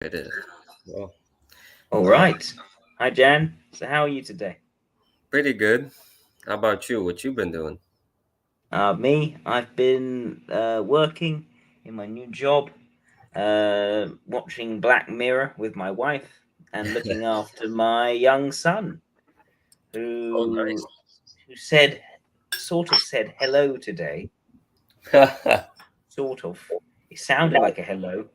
It is. Well, All uh, right. Hi, Jan. So, how are you today? pretty good. How about you? What you been doing? Me, I've been working in my new job, watching Black Mirror with my wife, and looking after my young son, Oh, who nice. who said, sort of said hello today. Sort of. It sounded like a hello.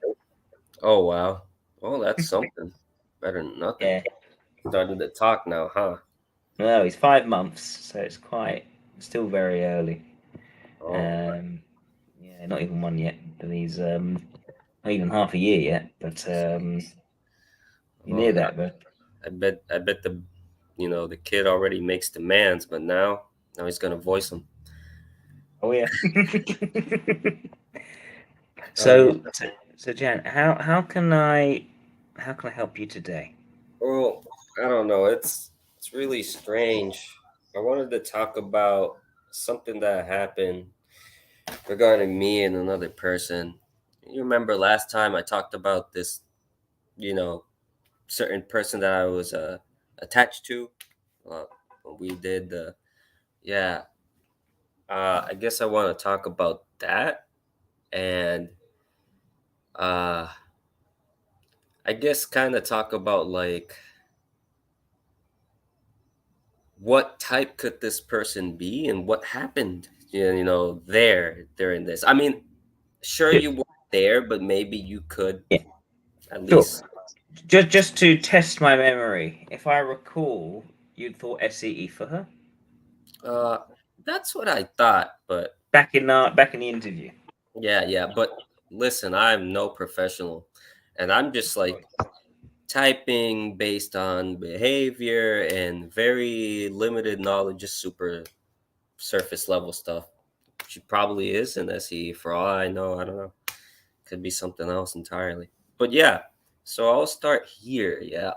Oh, wow. Well, that's something. Better than nothing. Yeah. Starting to talk now, huh? No, he's 5 months, so it's quite still very early. Oh, Um, yeah, not even one yet, but he's not even half a year yet, but you're well, near that, but I bet the kid already makes demands, but now he's gonna voice them. oh yeah. Oh yeah. so Jan, how can I help you today? Well, I don't know. It's really strange. I wanted to talk about something that happened regarding me and another person. You remember last time I talked about this, you know, certain person that I was attached to. Uh, we did the yeah. I guess I want to talk about that, and uh, I guess kind of talk about like what type could this person be and what happened. There during this. I mean, sure Ju- you weren't there, but maybe you could Yeah, at sure. least. Just to test my memory, if I recall, you'd thought SCE for her Uh, that's what I thought, but back in the interview. yeah, yeah. But listen, I'm no professional, and I'm just like typing based on behavior and very limited knowledge, just super surface level stuff. She probably is an SE for all I know. I don't know. Could be something else entirely. But yeah, so I'll start here. Yeah.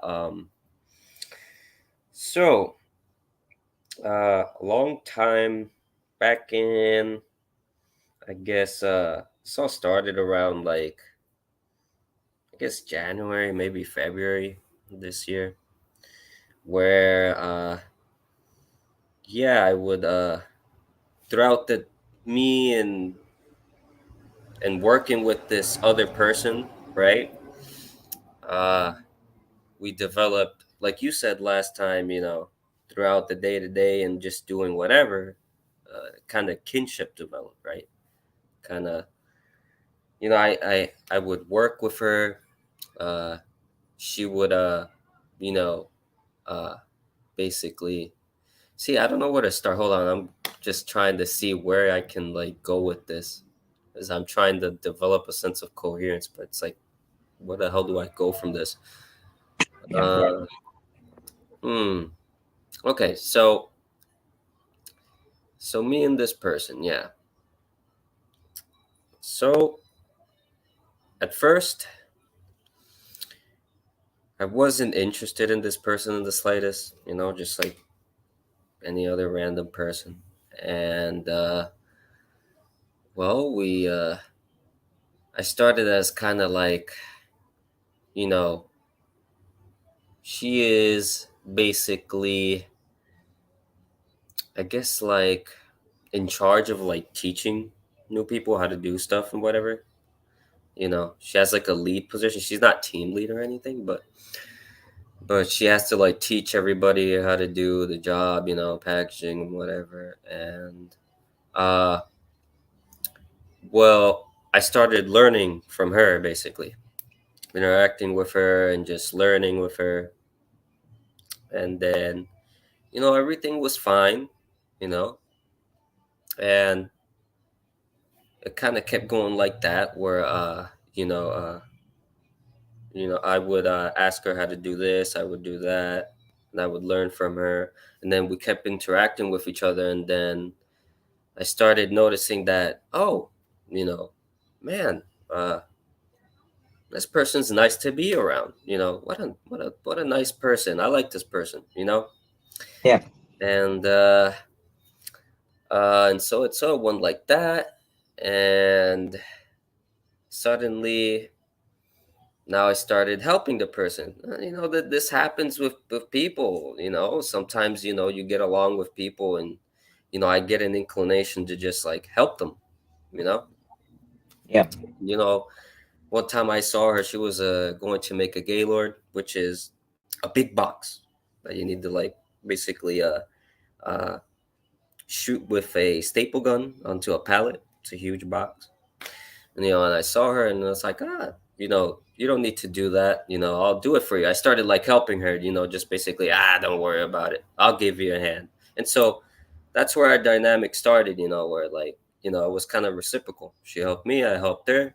So a long time back in, I guess, this all started around like, I guess January, maybe February this year, where yeah, I would throughout the me and working with this other person, right? Uh, we developed, like you said last time, throughout the day to day and just doing whatever, kind of kinship developed, right? Kind of, I would work with her. Uh, she would, you know, uh, basically see. I don't know where to start. Hold on, I'm just trying to see where I can like go with this, as I'm trying to develop a sense of coherence. But it's like, where the hell do I go from this? Yeah. Uh, hmm. Okay, so me and this person, yeah. So at first, I wasn't interested in this person in the slightest, just like any other random person. And well, I started as kind of like, you know, she is basically, I guess, like in charge of like teaching new people how to do stuff and whatever. She has like a lead position. She's not team lead or anything, but she has to like teach everybody how to do the job, packaging and whatever. And uh well, I started learning from her basically, interacting with her and just learning with her. And then, everything was fine, you know, and it kind of kept going like that where you know, uh I would ask her how to do this, I would do that, and I would learn from her. And then we kept interacting with each other, and then I started noticing that, oh, you know, man, this person's nice to be around. What a nice person. I like this person. Yeah. And and so it so went like that, and suddenly, Now I started helping the person. That this happens with people. Sometimes you get along with people, and I get an inclination to just like help them. You know, Yeah. you know. One time I saw her, she was going to make a gaylord, which is a big box that you need to like basically uh shoot with a staple gun onto a pallet. It's a huge box. And I saw her and I was like, you don't need to do that. I'll do it for you. I started like helping her, just basically, don't worry about it. I'll give you a hand. And so that's where our dynamic started, where like, it was kind of reciprocal. She helped me, I helped her.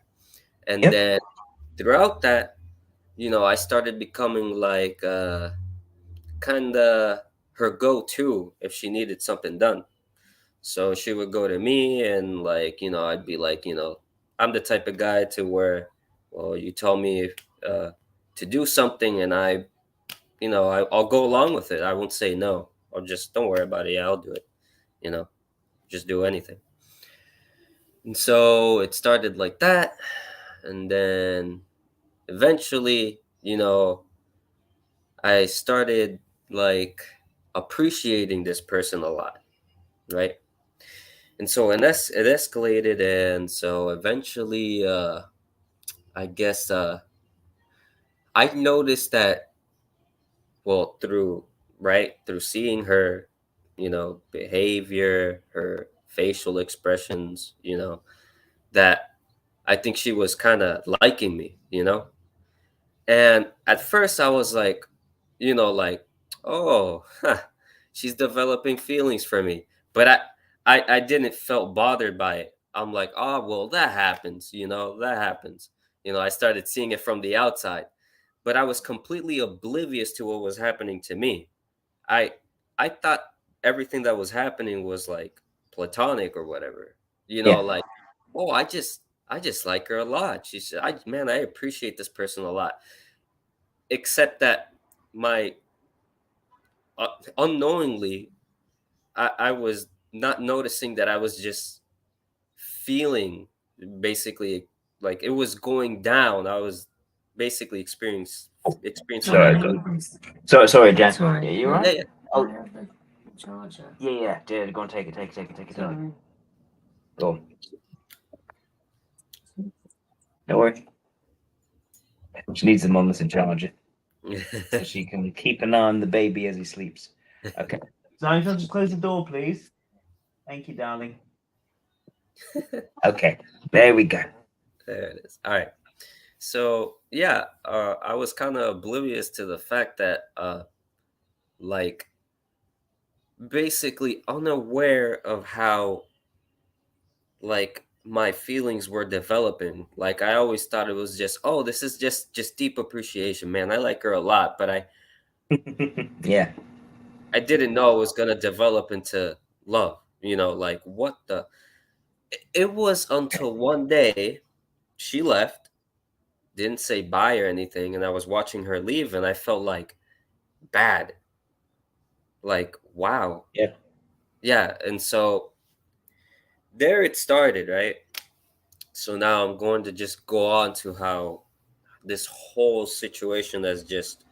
And Yep. then throughout that, I started becoming like kind of her go-to if she needed something done. So she would go to me and like, I'd be like, I'm the type of guy to where, well, you tell me uh, to do something and I'll go along with it. I won't say no. I'll just don't worry about it. Yeah, I'll do it. You know, just do anything. And so it started like that. And then eventually, I started like appreciating this person a lot, right? And so it escalated, and so eventually, I guess I noticed that, well, through seeing her, behavior, her facial expressions, that I think she was kind of liking me, And at first I was like, oh, huh, she's developing feelings for me. But I didn't felt bothered by it. I'm like, oh, well, that happens, that happens. I started seeing it from the outside, but I was completely oblivious to what was happening to me. I I thought everything that was happening was like platonic or whatever. Yeah. Like, oh, I just like her a lot. She said, I appreciate this person a lot, except that my unknowingly I was not noticing that I was just feeling basically like it was going down. I was basically experiencing Sorry. like Sorry, Jan. Yeah, you yeah, right? yeah. Oh, yeah. Go on, take it. Go on. Don't worry. She needs the mum and charger so she can keep an eye on the baby as he sleeps. Okay. Zion, just close the door, please. Thank you, darling. Okay. There we go. There it is. All right. So yeah, I was kind of oblivious to the fact that like basically unaware of how like my feelings were developing. Like I always thought it was just, oh, this is just deep appreciation, man. I like her a lot, but Yeah. I didn't know it was gonna develop into love. Like what the? It was until one day she left, didn't say bye or anything, and I was watching her leave, and I felt like bad. Like wow, Yeah. yeah. And so there it started, right? So now I'm going to just go on to how this whole situation has just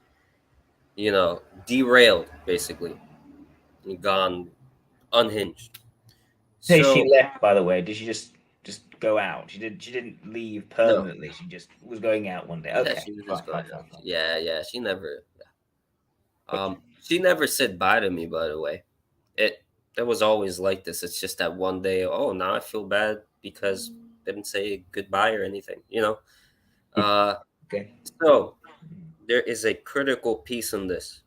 derailed basically, and gone unhinged. Say she So left, by the way. Did she just go out? She didn't leave no, permanently. She just was going out one day. yeah, Okay. she was Fine, just going fine, out. fine, fine. Yeah, she never Gotcha. she never said bye to me, by the way. It was always like this. It's just that one day, oh, now I feel bad because didn't say goodbye or anything. uh Okay. so there is a critical piece in this.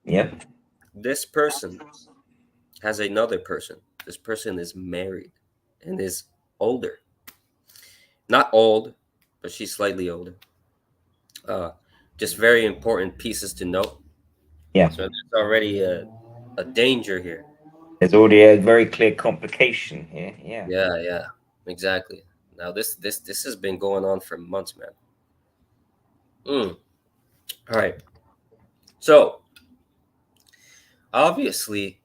Yep. This person has another person. This person is married and is older. Not old, but she's slightly older. Uh, just very important pieces to note. Yeah. So there's already a danger here. There's already a very clear complication here. Yeah. Yeah, exactly. Now this has been going on for months, man. All right. So obviously,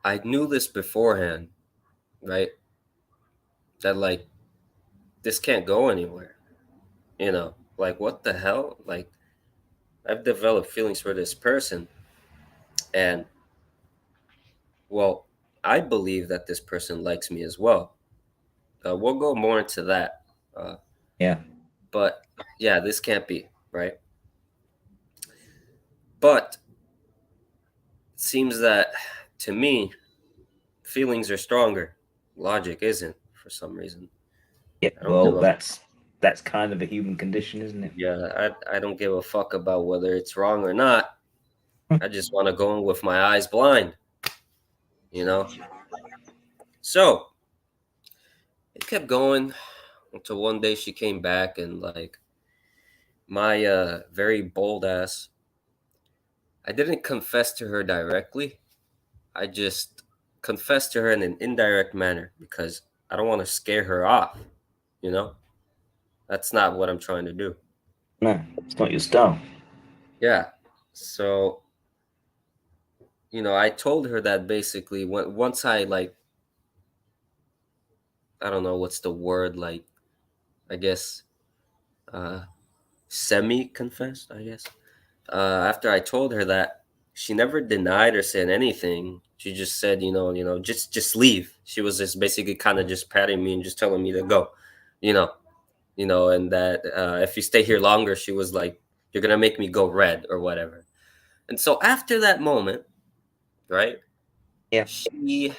I knew this beforehand, right? That like this can't go anywhere, you know. Like, what the hell? Like, I've developed feelings for this person, and well, I believe that this person likes me as well. We'll go more into that. Uh, Yeah. but yeah, this can't be, right? But it seems that to me, feelings are stronger. Logic isn't for some reason. Yeah. I don't give Well, a that's kind of a human condition, isn't it? yeah, I don't give a fuck about whether it's wrong or not. I just want to go in with my eyes blind, you know? So it kept going until one day she came back and like my very bold ass. I didn't confess to her directly. I just confessed to her in an indirect manner because I don't want to scare her off, you know? That's not what I'm trying to do. No, it's not your style. Yeah. So, I told her that basically once I like I don't know what's the word like I guess uh semi confessed, I guess. After I told her that, she never denied or said anything. She just said, just leave. She was just basically kind of just patting me and just telling me to go, you know, and that if you stay here longer, she was like, you're gonna make me go red or whatever. And so after that moment, right, Yeah. she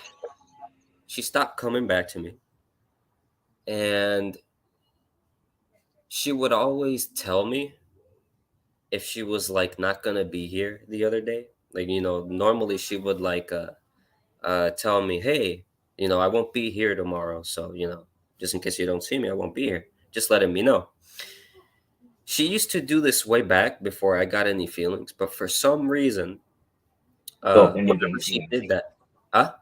she stopped coming back to me, and she would always tell me if she was like not gonna be here the other day. Like, normally she would like tell me, hey, I won't be here tomorrow. So, just in case you don't see me, I won't be here. Just letting me know. She used to do this way back before I got any feelings, but for some reason, Stop when you're whenever getting she feelings. did that, huh?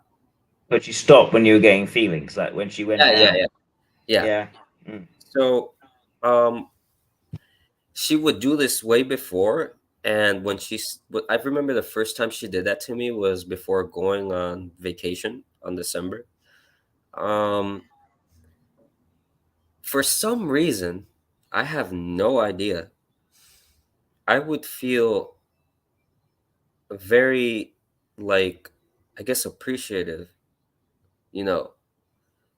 But you stopped when you were getting feelings, like when she went Yeah, yeah, out. yeah, yeah. Yeah. Mm. So, um, she would do this way before, and I remember the first time she did that to me was before going on vacation on December. Um, For some reason, I have no idea. I would feel very, like, I guess appreciative, you know.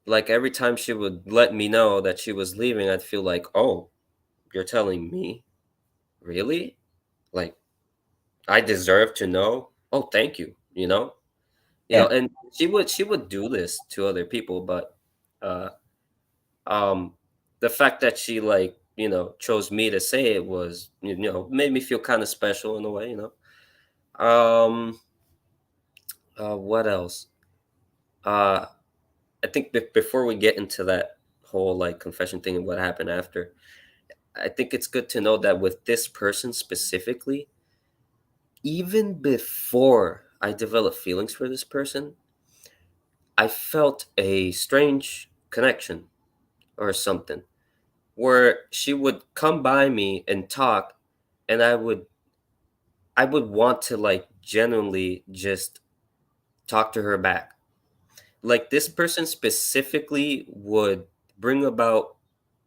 Like every time she would let me know that she was leaving, I'd feel like, oh, you're telling me? Really? Like, I deserve to know? Oh, thank you, you know? Yeah. And she would do this to other people, but uh um the fact that she like chose me to say it was made me feel kind of special in a way. um what else? uh I think before we get into that whole like confession thing and what happened after, I think it's good to know that with this person specifically, even before I developed feelings for this person, I felt a strange connection or something where she would come by me and talk, and I would want to like genuinely just talk to her back. Like this person specifically would bring about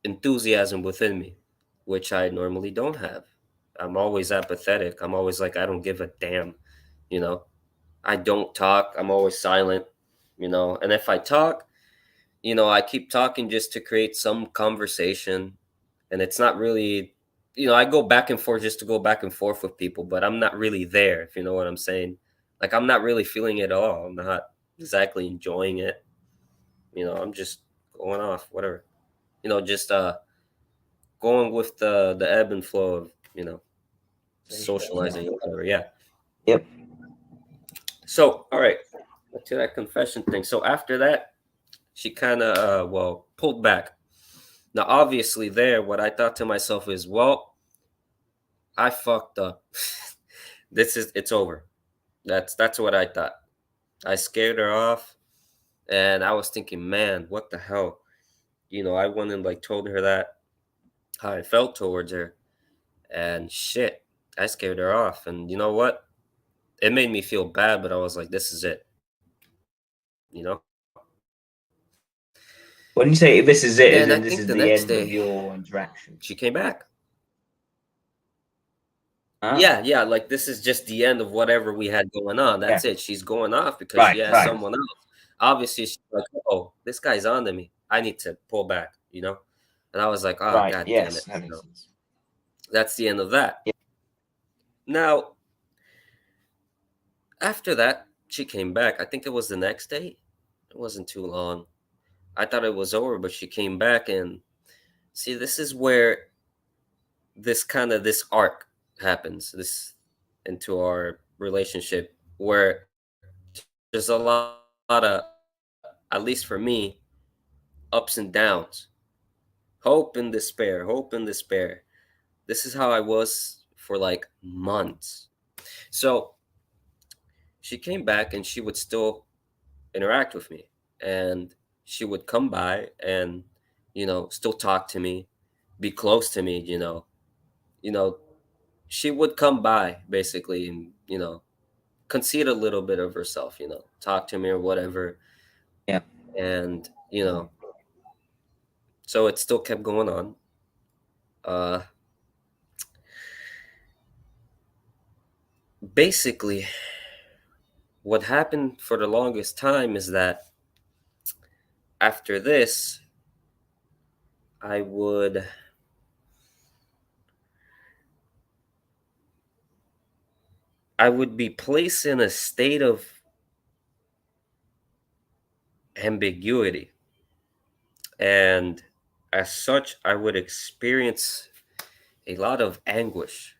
enthusiasm within me, which I normally don't have. I'm always apathetic. I'm always like I don't give a damn, you know. I don't talk. I'm always silent, And if I talk, I keep talking just to create some conversation, and it's not really, I go back and forth just to go back and forth with people, but I'm not really there, if you know what I'm saying. Like I'm not really feeling it at all. I'm not exactly enjoying it. I'm just going off, whatever. Just going with the ebb and flow of, Yeah. socializing or whatever. Yeah. Yep. So, all right, to that confession thing. So after that, she kind of pulled back. Now, obviously, there, what I thought to myself is, well, I fucked up. It's over. That's what I thought. I scared her off, and I was thinking, man, what the hell? I went and like told her that how I felt towards her, and shit, I scared her off. And you know what? It made me feel bad, but I was like, this is it. When you say this is And it, I as in think this the is the next end day of your interaction. she came back. Ah, Yeah, yeah, like this is just the end of whatever we had going on. yeah. That's it. She's going off because she Right, has right. someone else. Obviously, she's like, "Oh, this guy's on to me. I need to pull back," you know? And I was like, "Oh, Right. god damn Yes, it." that makes sense. That's the end of that. Yeah. Now, after that, she came back. I think it was the next day. It wasn't too long. I thought it was over, but she came back and see, this is where this arc happens. This into our relationship where there's a lot of, at least for me, ups and downs, hope and despair, hope and despair. This is how I was for like months. So she came back and she would still interact with me, and she would come by and still talk to me, be close to me. You know she would come by basically and concede a little bit of herself, talk to me or whatever. Yeah. And so it still kept going on. uh Basically, what happened for the longest time is that after this, I would I would be placed in a state of ambiguity, and as such I would experience a lot of anguish.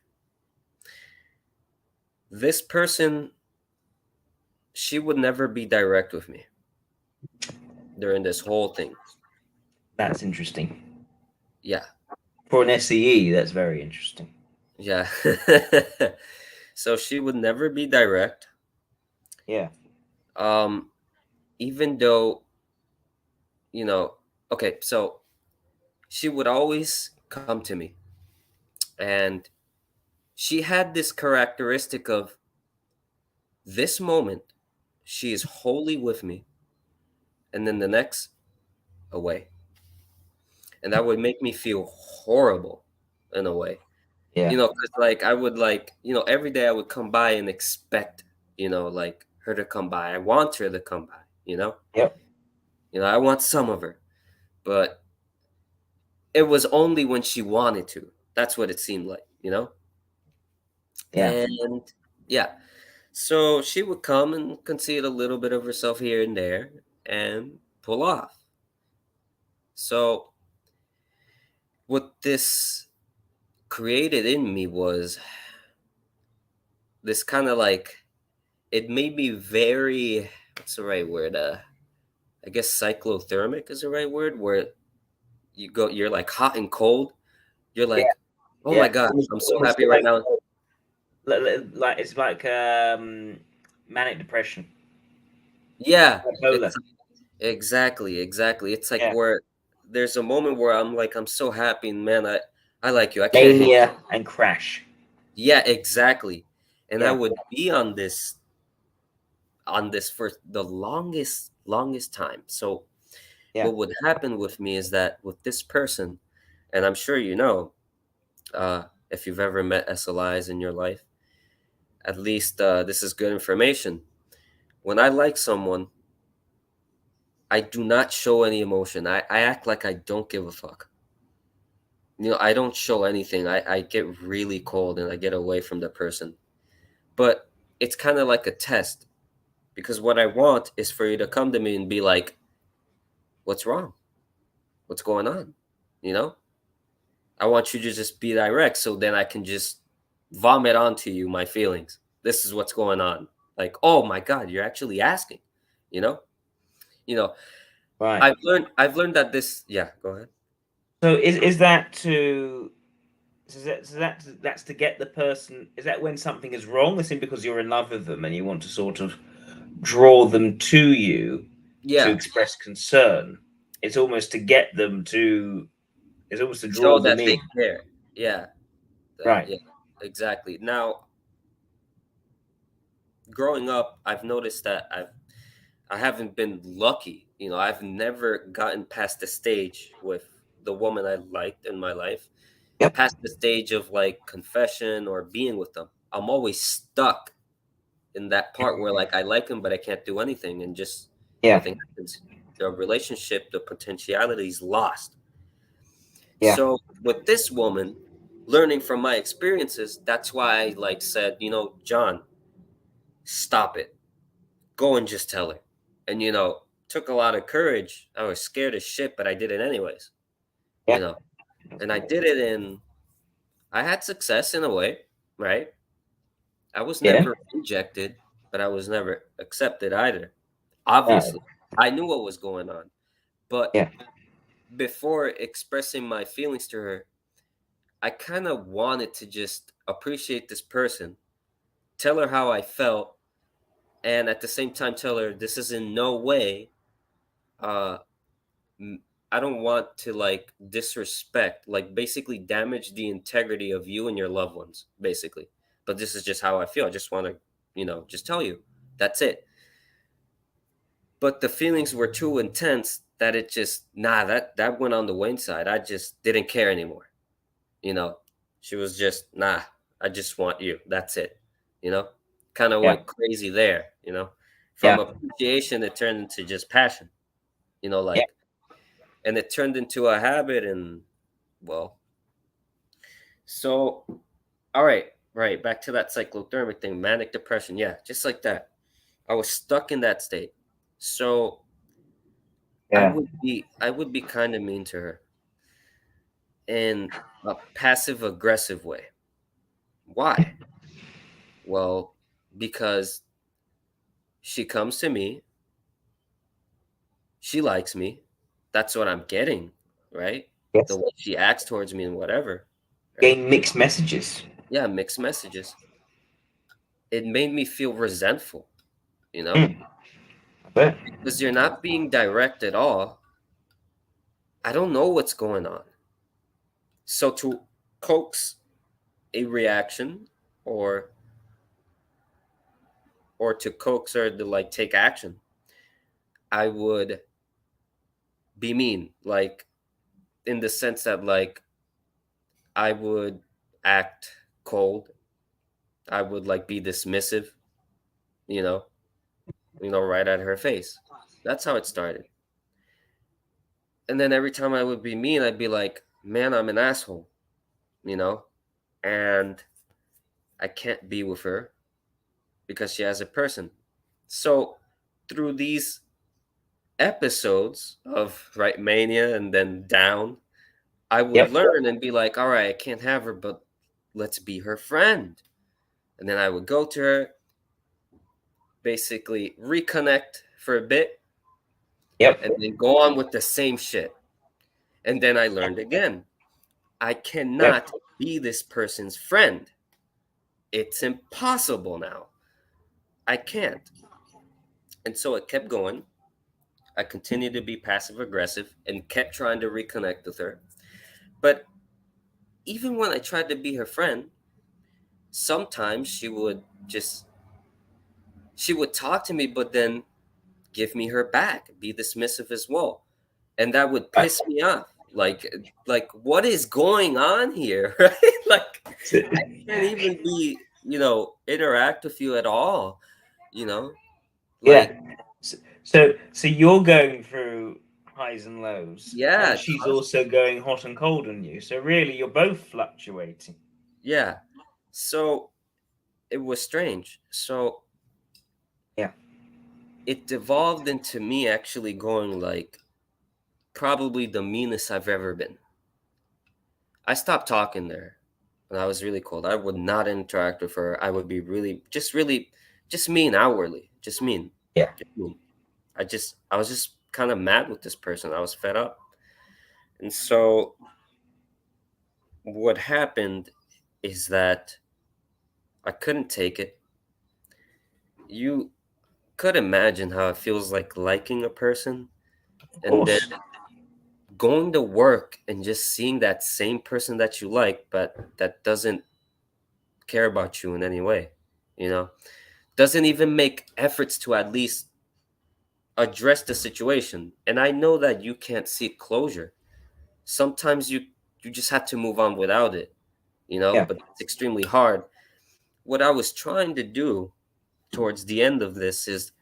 This person, she would never be direct with me during this whole thing. That's interesting. Yeah, For an SEE, that's very interesting. yeah. So she would never be direct. Yeah. um Even though, you know okay, so she would always come to me, and she had this characteristic of, this moment she is wholly with me, and then the next, away. And that would make me feel horrible in a way. Yeah. Because like I would, like, every day I would come by and expect, like, her to come by. I want her to come by, Yep. I want some of her. But it was only when she wanted to. That's what it seemed like. Yeah. And yeah. So she would come and concede a little bit of herself here and there and pull off. So what this created in me was this kind of like, it made me very, what's the right word? I guess cyclothermic is the right word, where you're like hot and cold. You're Yeah. like, oh my Yeah. god, I'm so Almost happy right now. like it's like manic depression, Yeah, bipolar. it's exactly, exactly. It's like Yeah. where there's a moment where I'm like, I'm so happy, and man, I like you. I can't hate you. Mania and crash. Yeah, exactly. And I Yeah. would be on this for the longest time. So Yeah. what would happen with me is that with this person, and I'm sure uh, if you've ever met SLIs in your life, at least this is good information. When I like someone, I do not show any emotion. I act like I don't give a fuck. I don't show anything. I get really cold and I get away from the person. But it's kind of like a test, because what I want is for you to come to me and be like, what's wrong? What's going on? You know? I want you to just be direct, so then I can just vomit onto you my feelings. This is what's going on. Like, oh my God, you're actually asking, you know? You know, Right. I've learned that this, yeah, go ahead. So is that to that's to get the person? Is that when something is wrong? Is it because you're in love with them and you want to sort of draw them to you to Yeah, express concern? It's almost to get them to. It's almost to show draw that them in. they care. Yeah, Right. yeah, exactly. Now, growing up, I've noticed that I haven't been lucky. I've never gotten past the stage with the woman I liked in my life. Yep. past the stage of like confession or being with them. I'm always stuck in that part where like I like him, but I can't do anything, and just Yeah. nothing happens. The relationship, the potentiality is lost. Yeah. So with this woman, learning from my experiences, that's why I like said, John, stop it. Go and just tell her. And took a lot of courage. I was scared as shit, but I did it anyways. You Yeah. know, and I did it, and I had success in a way, right? I was Yeah. never rejected, but I was never accepted either. No. Obviously, I knew what was going on, but Yeah. before expressing my feelings to her, I kind of wanted to just appreciate this person, tell her how I felt, and at the same time tell her this is in no way uh I don't want to like disrespect, like basically damage the integrity of you and your loved ones, basically. But this is just how I feel. I just want to, just tell you. That's it. But the feelings were too intense that it just that went on the Wayne side. I just didn't care anymore. You know, she was just I just want you. That's it. You know, kind of Yeah. went crazy there. From Yeah. appreciation, it turned into just passion. Yeah. Like, and it turned into a habit. And well, so all right, right back to that cyclothermic thing, manic depression. Yeah, just like that. I was stuck in that state. So Yeah. I would be kind of mean to her in a passive aggressive way. Why? Well, because she comes to me, she likes me. That's what I'm getting, right? The Yes. way she acts towards me and whatever, right? Getting mixed messages. Yeah, mixed messages. It made me feel resentful, you know, Mm. I bet. because you're not being direct at all. I don't know what's going on. So to coax a reaction, or to coax her to like take action, I would be mean, like in the sense that like I would act cold. I would like be dismissive, you know, right at her face. That's how it started. And then every time I would be mean, I'd be like, "Man, I'm an asshole," you know, and I can't be with her because she has a person. So through these episodes of right mania and then down, I would Yep. learn and be like, all right, I can't have her, but let's be her friend. And then I would go to her, basically reconnect for a bit, Yep. and then go on with the same shit. And then I learned again, I Yep. cannot be this person's friend. It's impossible now. I can't. And so it kept going. I continued to be passive aggressive and kept trying to reconnect with her. But even when I tried to be her friend, sometimes just she would talk to me, but then give me her back, be dismissive as well. And that would Right. piss me off. Like what is going on here? Right? Like So- I can't even be, interact with you at all, you know? yeah. Like, So you're going through highs and lows, and yeah, she's also going hot and cold on you. So really, you're both fluctuating. yeah. So it was strange. So Yeah. it devolved into me actually going like probably the meanest I've ever been. I stopped talking there, and I was really cold. I would not interact with her. I would be really, just mean outwardly, just mean, Yeah. just mean. I was just kind of mad with this person. I was fed up. And so what happened is that I couldn't take it. You could imagine how it feels like liking a person Of and then course. going to work and just seeing that same person that you like, but that doesn't care about you in any way, you know, doesn't even make efforts to at least address the situation. And I know that you can't seek closure. Sometimes you you just had to move on without it, Yeah. but it's extremely hard. What I was trying to do towards the end of this is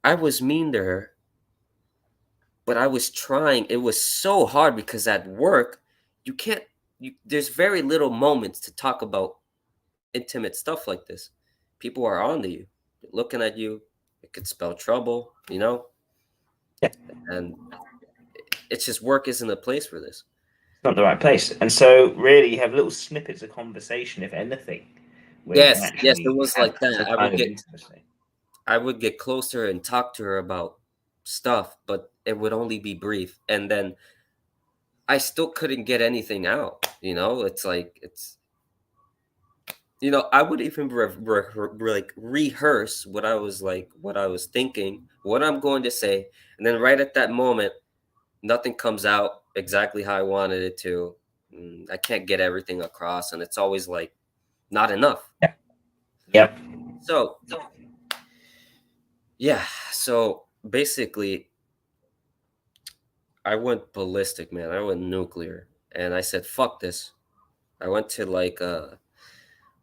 I was mean to her, but I was trying. It was so hard because at work, you can't, there's very little moments to talk about intimate stuff like this. People are on to you, looking at you. It could spell trouble, Yeah. and it's just work isn't a place for this. It's not the right place. And so, really, you have little snippets of conversation, if anything, where you can Yes, yes, it actually was have like that. some kind of intimacy. I would get closer and talk to her about stuff, but it would only be brief, and then I still couldn't get anything out. It's like I would even like rehearse what I was thinking, what I'm going to say, and then right at that moment, nothing comes out exactly how I wanted it to. I can't get everything across, and it's always like not enough. Yeah. Yep. So yeah, so basically, I went ballistic, man. I went nuclear, and I said, "Fuck this." I went to like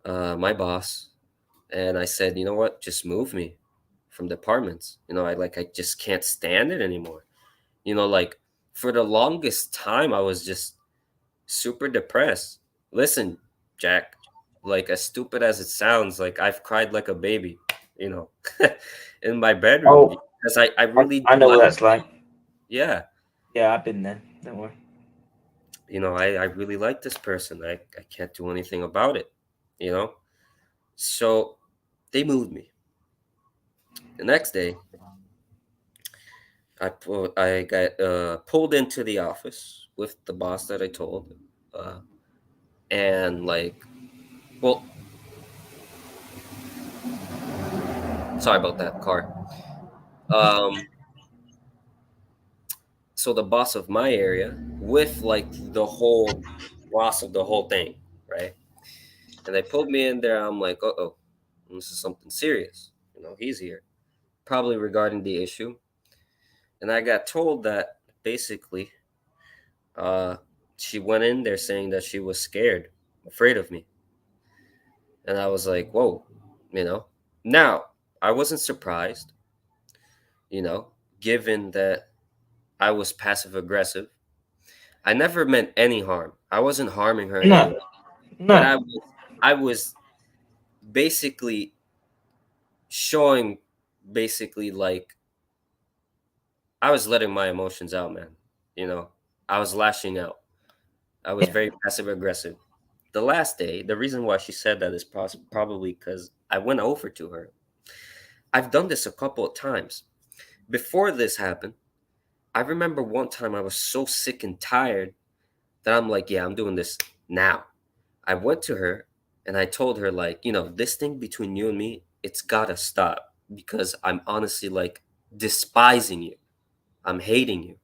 my boss, and I said, "You know what? Just move me from departments. I just can't stand it anymore." Like for the longest time, I was just super depressed. Listen, Jack, like as stupid as it sounds, like I've cried like a baby, you know, in my bedroom Oh, because I really I do know what like, that's like. yeah, Yeah, I've been there. Don't worry. I really like this person. I can't do anything about it, you know? So they moved me. The next day, I got pulled into the office with the boss that I told, uh, and like, well, sorry about that car. Um, so the boss of my area with like the whole boss of the whole thing, right? And they pulled me in there. I'm like, oh, this is something serious. He's here, probably regarding the issue. And I got told that basically, uh, she went in there saying that she was scared, afraid of me. And I was like, whoa, you know. Now, I wasn't surprised, you know, given that I was passive aggressive. I never meant any harm. I wasn't harming her in any No, way. But no. I was basically showing basically like I was letting my emotions out, man. You know, I was lashing out. I was Yeah, very passive aggressive. The last day, the reason why she said that is probably because I went over to her. I've done this a couple of times. Before this happened, I remember one time I was so sick and tired that I'm like, yeah, I'm doing this now. I went to her and I told her, like, this thing between you and me, it's gotta stop because I'm honestly like despising you. I'm hating you,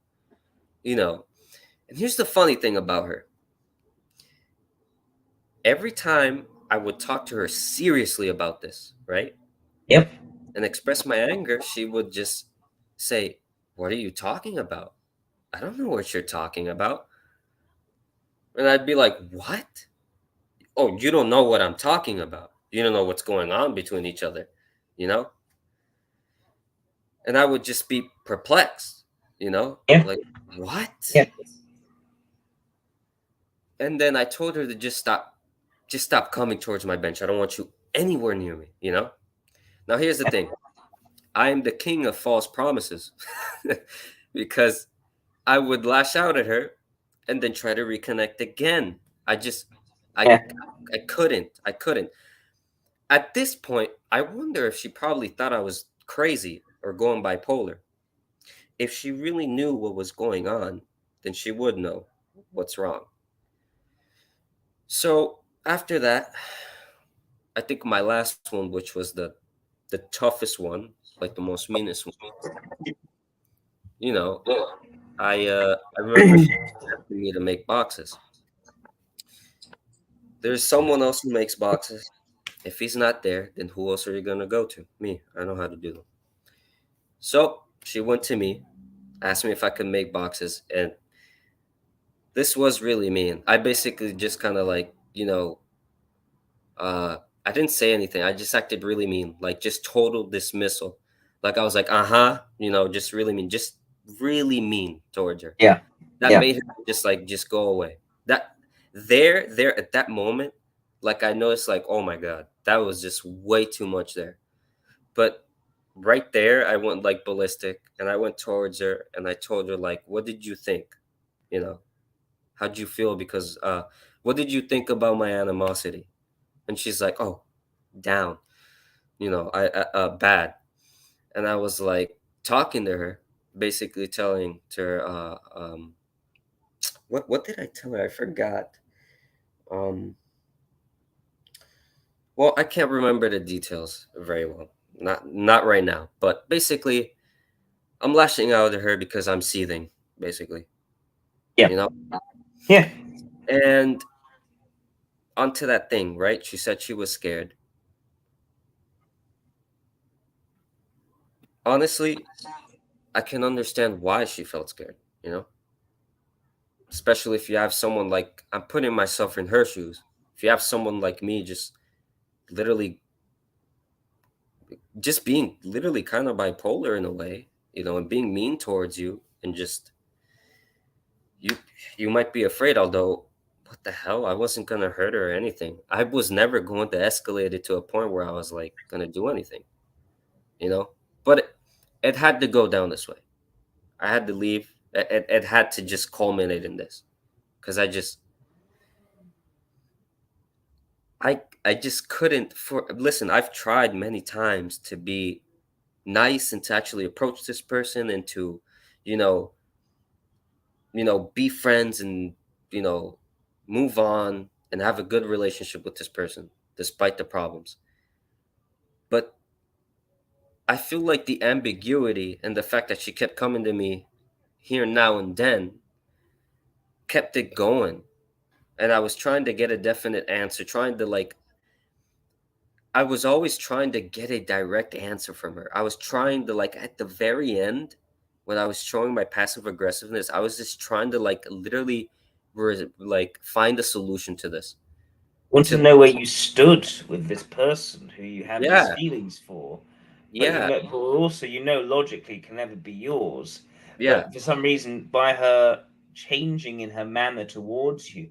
you know. And here's the funny thing about her. Every time I would talk to her seriously about this, right? yep. And express my anger, she would just say, "What are you talking about? I don't know what you're talking about." And I'd be like, "What? Oh, you don't know what I'm talking about. You don't know what's going on between each other, you know?" And I would just be perplexed, Yeah, like, "What?" yeah. And then I told her to just stop coming towards my bench. I don't want you anywhere near me, you know? Now here's the thing. I am the king of false promises because I would lash out at her and then try to reconnect again. I just I Yeah. I couldn't. I couldn't. At this point, I wonder if she probably thought I was crazy or going bipolar. If she really knew what was going on, then she would know what's wrong. So after that, I think my last one, which was the toughest one, like the most meanest one, you know, I remember she asking me to make boxes. There's someone else who makes boxes. If he's not there, then who else are you gonna go to? Me. I know how to do them. So she went to me, asked me if I could make boxes, and this was really mean. I basically just kind of like, I didn't say anything. I just acted really mean, like just total dismissal. Like I was like, just really mean, just really mean towards her. Yeah. That Yeah. made her just go away. That there at that moment, like I noticed, like, oh my god, that was just way too much there. But right there, I went like ballistic, and I went towards her, and I told her like, what did you think? You know, how'd you feel? Because what did you think about my animosity? And she's like, oh, down. Bad. And I was like talking to her, basically telling to her, what did I tell her? I forgot. Um, well, I can't remember the details very well. Not right now. But basically, I'm lashing out at her because I'm seething, basically. Yeah. You know. Yeah. And onto that thing, right? She said she was scared. Honestly, I can understand why she felt scared. You know, especially if you have someone like, I'm putting myself in her shoes. If you have someone like me, literally just being literally kind of bipolar in a way, and being mean towards you, and just you you might be afraid, although what the hell, I wasn't gonna hurt her or anything. I was never going to escalate it to a point where I was like gonna do anything, you know but it had to go down this way. I had to leave. It had to just culminate in this, because I just couldn't. For Listen, I've tried many times to be nice and to actually approach this person, and to you know be friends, and you know move on and have a good relationship with this person despite the problems. But I feel like the ambiguity and the fact that she kept coming to me here, now and then, kept it going. And I was trying to get a definite answer, trying to like I was always trying to get a direct answer from her. I was trying to, like, at the very end, when I was showing my passive aggressiveness, I was just trying to like literally like find a solution to this. Want to To know where you stood with this person who you have these Yeah, feelings for, but yeah, but also logically can never be yours. yeah, But for some reason, by her changing in her manner towards you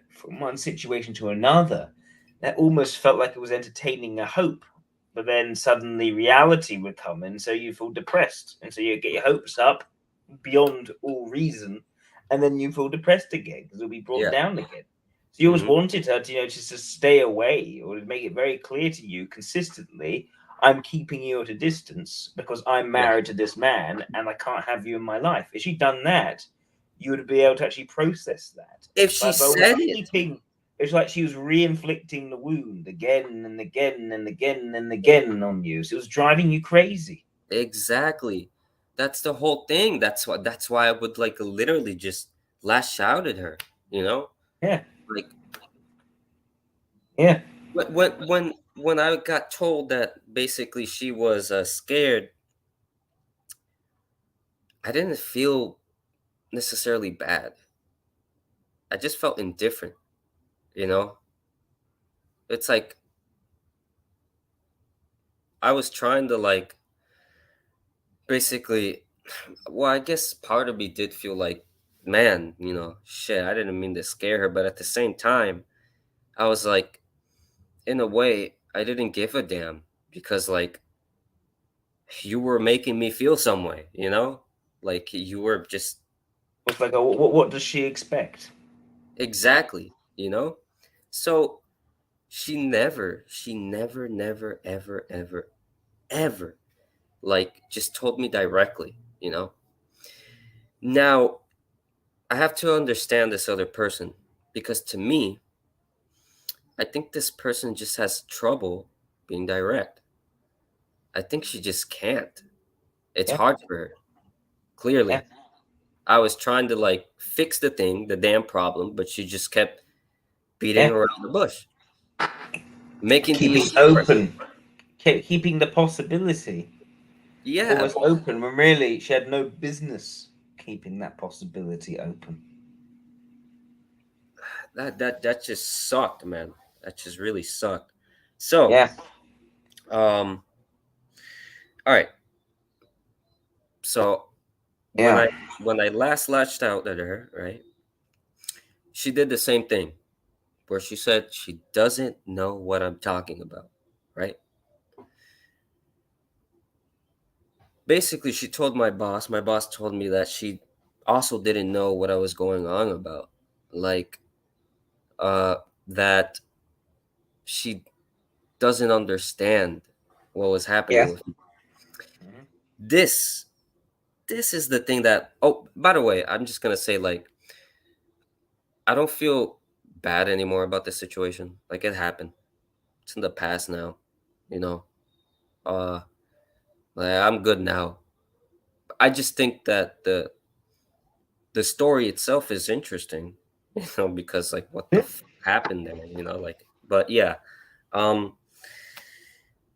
from one situation to another, that almost felt like it was entertaining a hope. But then suddenly reality would come, and so you feel depressed, and so you get your hopes up beyond all reason, and then you feel depressed again because it'll be brought yeah. down again. So you always Hmm. wanted her to, just to stay away, or to make it very clear to you consistently, I'm keeping you at a distance because I'm Yeah. married to this man and I can't have you in my life. If she'd done that, you would be able to actually process that. If she But with said it keeping, it's like she was re-inflicting the wound again and again and again and again on you. So it was driving you crazy. exactly, that's the whole thing. That's why I would like literally just lash out at her. You know, Yeah, like yeah, when I got told that basically she was scared, I didn't feel necessarily bad. I just felt indifferent, you know? It's like I was trying to like basically well, I guess part of me did feel like, man, shit, I didn't mean to scare her, but at the same time, I was like, in a way, I didn't give a damn, because like you were making me feel some way, Like you were just it's like, oh, what does she expect? exactly, So she never, never, ever, ever, ever, like, just told me directly. Now, I have to understand this other person, because to me, I think this person just has trouble being direct. I think she just can't. It's Yeah, hard for her, yeah, clearly. I was trying to like fix the damn problem, but she just kept beating yeah. around the bush, making the Keeping issue worse. open, keeping the possibility Yeah, almost open when really she had no business keeping that possibility open. that just sucked, man. That just really sucked. So, Yeah. um, all right. So when Yeah. I last latched out at her, right? She did the same thing where she said she doesn't know what I'm talking about, right? Basically, she told my boss told me that she also didn't know what I was going on about. Like uh that she doesn't understand what was happening Yeah. with me. Mhm. This this is the thing that, oh, by the way, I'm just gonna say, like, I don't feel bad anymore about this situation. Like, it happened. It's in the past now, you know. Uh like, I'm good now. I just think that the story itself is interesting, because, like, what the Yeah. happened there, like, but yeah. Um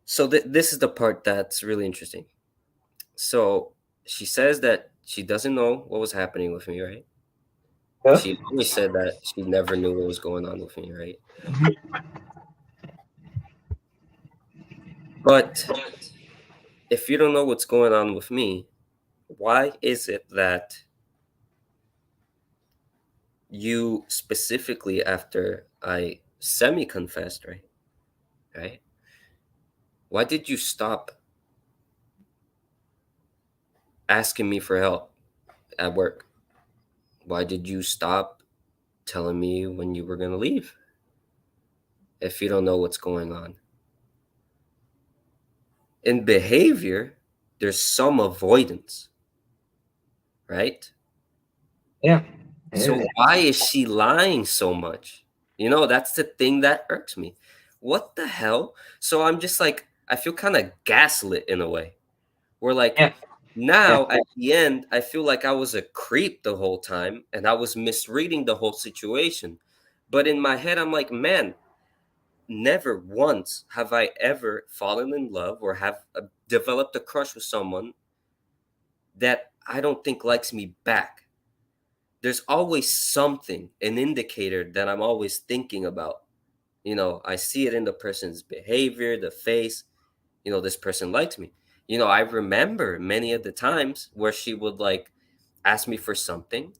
so this is the part that's really interesting. So she says that she doesn't know what was happening with me, right? Yeah. She always said that she never knew what was going on with me, right? But if you don't know what's going on with me, why is it that you specifically, after I semi confessed, right? Right? Why did you stop asking me for help at work? Why did you stop telling me when you were going to leave if you don't know what's going on? In behavior, there's some avoidance, right? Yeah. So why is she lying so much? That's the thing that irks me. What the hell? So I'm just like, I feel kind of gaslit in a way. Where, like, Yeah. Yeah. now at the end, I feel like I was a creep the whole time and I was misreading the whole situation. But in my head, I'm like, man, never once have I ever fallen in love or have developed a crush with someone that I don't think likes me back. There's always something, an indicator that I'm always thinking about. I see it in the person's behavior, the face. This person likes me. I remember many of the times where she would, like, ask me for something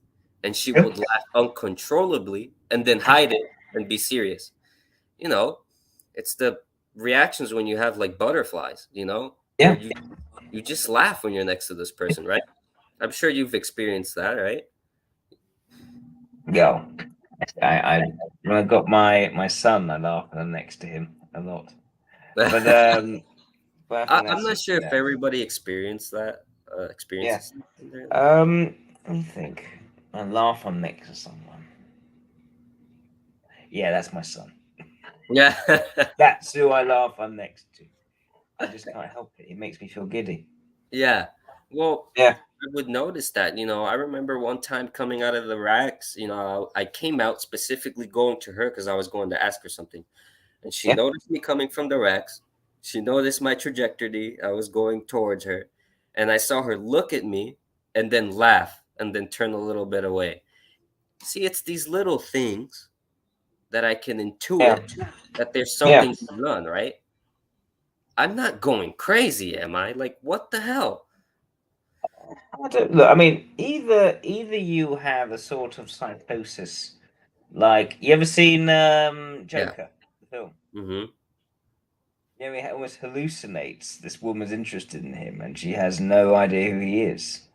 and she Yeah. would laugh uncontrollably and then hide it and be serious. You know, it's the reactions when you have, like, butterflies, where Yeah. you just laugh when you're next to this person, right? I'm sure you've experienced that, right? Go. When I got my son, I laugh and I'm next to him a lot. But I think I'm that's not just sure if everybody experienced that, yeah. experiences something like that. Let me think. I laugh I'm next to someone. Yeah, that's my son. Yeah. That's who I laugh I'm next to. I just can't help it. It makes me feel giddy. Yeah. Well, Yeah. I would notice that. I remember one time coming out of the racks, I came out specifically going to her because I was going to ask her something. And she Yeah. noticed me coming from the racks. She noticed my trajectory. I was going towards her. And I saw her look at me and then laugh and then turn a little bit away. See, it's these little things that I can Yeah. intuit that there's Yeah. something going on, right? I'm not going crazy, am I? Like, what the hell? I don't look. I mean, either you have a sort of psychosis, like you ever seen Yeah. Joker, the film? Mm-hmm. Yeah, he almost hallucinates this woman's interested in him, and she has no idea who he is.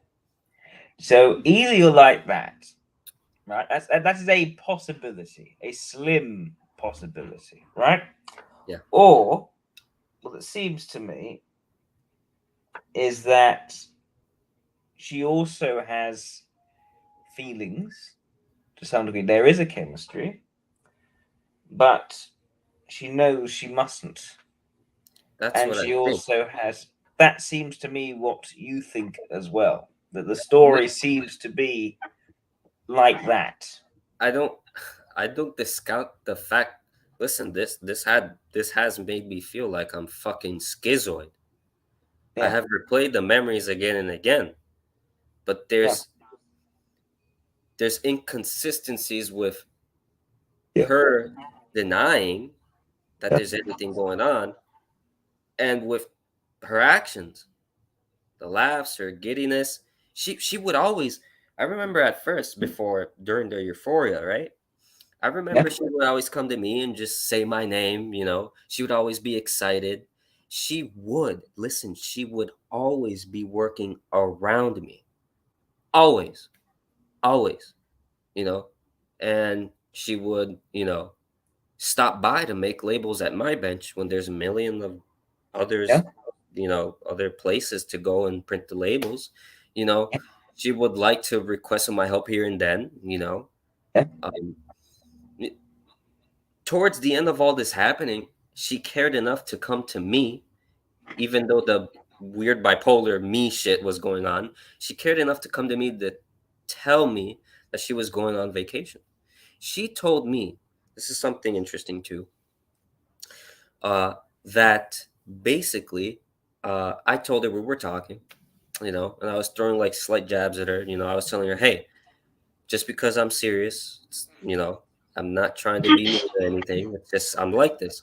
So either you're like that, right? That is a possibility, a slim possibility, right? Yeah. Or what it seems to me is that she also has feelings to some degree. There is a chemistry, but she knows she mustn't. That's And what I she think. also has, that seems to me what you think as well. That the No, story seems to be like that. I don't I don't discount the fact. Listen, this has made me feel like I'm fucking schizoid. I Yeah, have replayed the memories again and again, but yeah, there's inconsistencies with Yeah. her denying that Yeah. there's anything going on, and with her actions, the laughs, her giddiness, she would always. I remember at first, before during the euphoria, right? I Yeah. remember she would always come to me and just say my name, you know. She would always be excited. She would, listen, she would always be working around me. Always, always, you know. And she would, stop by to make labels at my bench when there's a million of Yeah. others, other places to go and print the labels. You know, she would like to request some my help here and then. Yeah. Um, Towards the end of all this happening, she cared enough to come to me, even though the weird bipolar me shit was going on. She cared enough to come to me to tell me that she was going on vacation. She told me, this is something interesting too, uh, that basically, I told her we were talking, and I was throwing like slight jabs at her. I was telling her, hey, just because I'm serious, I'm not trying to be mean or anything. It's just I'm like this,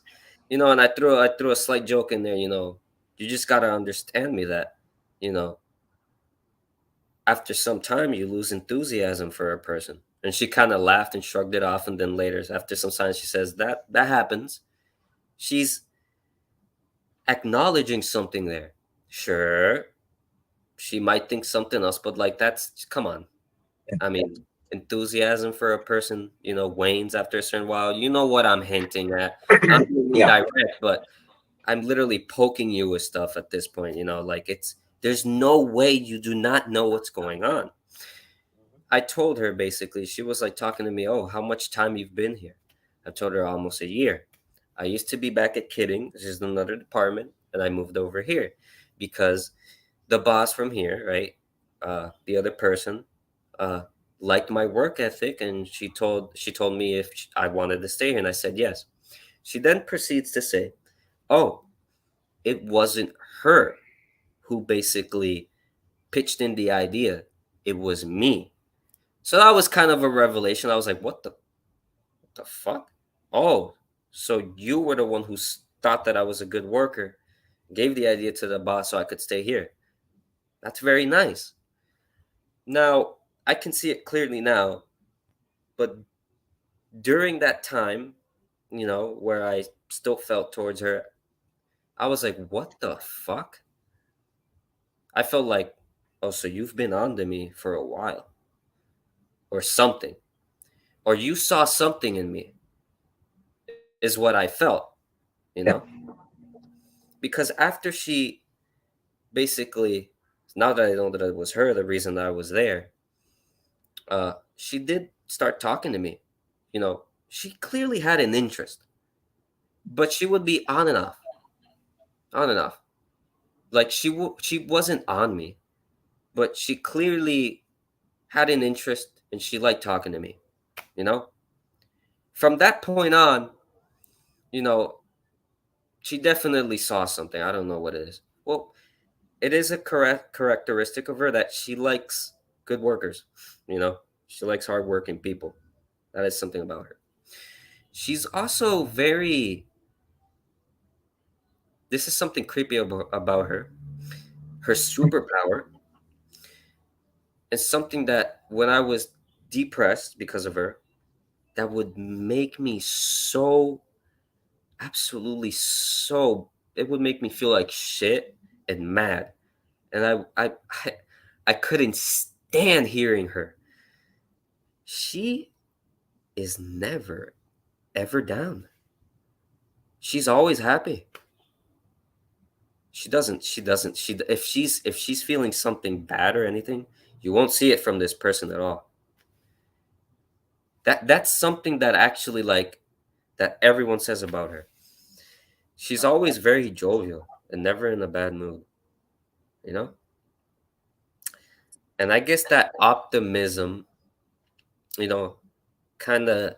and I threw a slight joke in there. You just gotta understand me that, you know, after some time you lose enthusiasm for a person. And she kind of laughed and shrugged it off, and then later, after some time, she says that happens. She's acknowledging something there. Sure, she might think something else, but like that's come on. I mean, enthusiasm for a person, wanes after a certain while. You know what I'm hinting at. I'm being Yeah. indirect, but I'm literally poking you with stuff at this point, like there's no way you do not know what's going on. I told her basically, she was like talking to me, oh, how much time you've been here? I told her almost a year. I used to be back at Kidding, this is another department, and I moved over here because the boss from here, right? The other person, uh, liked my work ethic, and she told me if I wanted to stay here, and I said yes. She then proceeds to say, "Oh, it wasn't her who basically pitched in the idea; it was me." So that was kind of a revelation. I was like, "What the fuck? Oh, so you were the one who thought that I was a good worker, gave the idea to the boss so I could stay here. That's very nice." Now, I can see it clearly now, but during that time, where I still felt towards her, I was like, what the fuck? I felt like, oh, so you've been on to me for a while or something, or you saw something in me, is what I felt, you know? Yeah. Because after she basically, now that I know that it was her, the reason that I was there, she did start talking to me. She clearly had an interest, but she would be on and off, on and off. Like she wasn't on me, but she clearly had an interest and she liked talking to me. You know, from that point on, you know, she definitely saw something. I don't know what it is. Well, it is a correct characteristic of her that she likes good workers. You know, she likes hardworking people. That is something about her. She's also very. This is something creepy about her. Her superpower is something that when I was depressed because of her, that would make me so absolutely so it would make me feel like shit and mad. And I I couldn't stand hearing her. She is never ever down. She's always happy. She if she's feeling something bad or anything, you won't see it from this person at all. That's something that actually like that everyone says about her. She's always very jovial and never in a bad mood, you know? And I guess that optimism, you know, kind of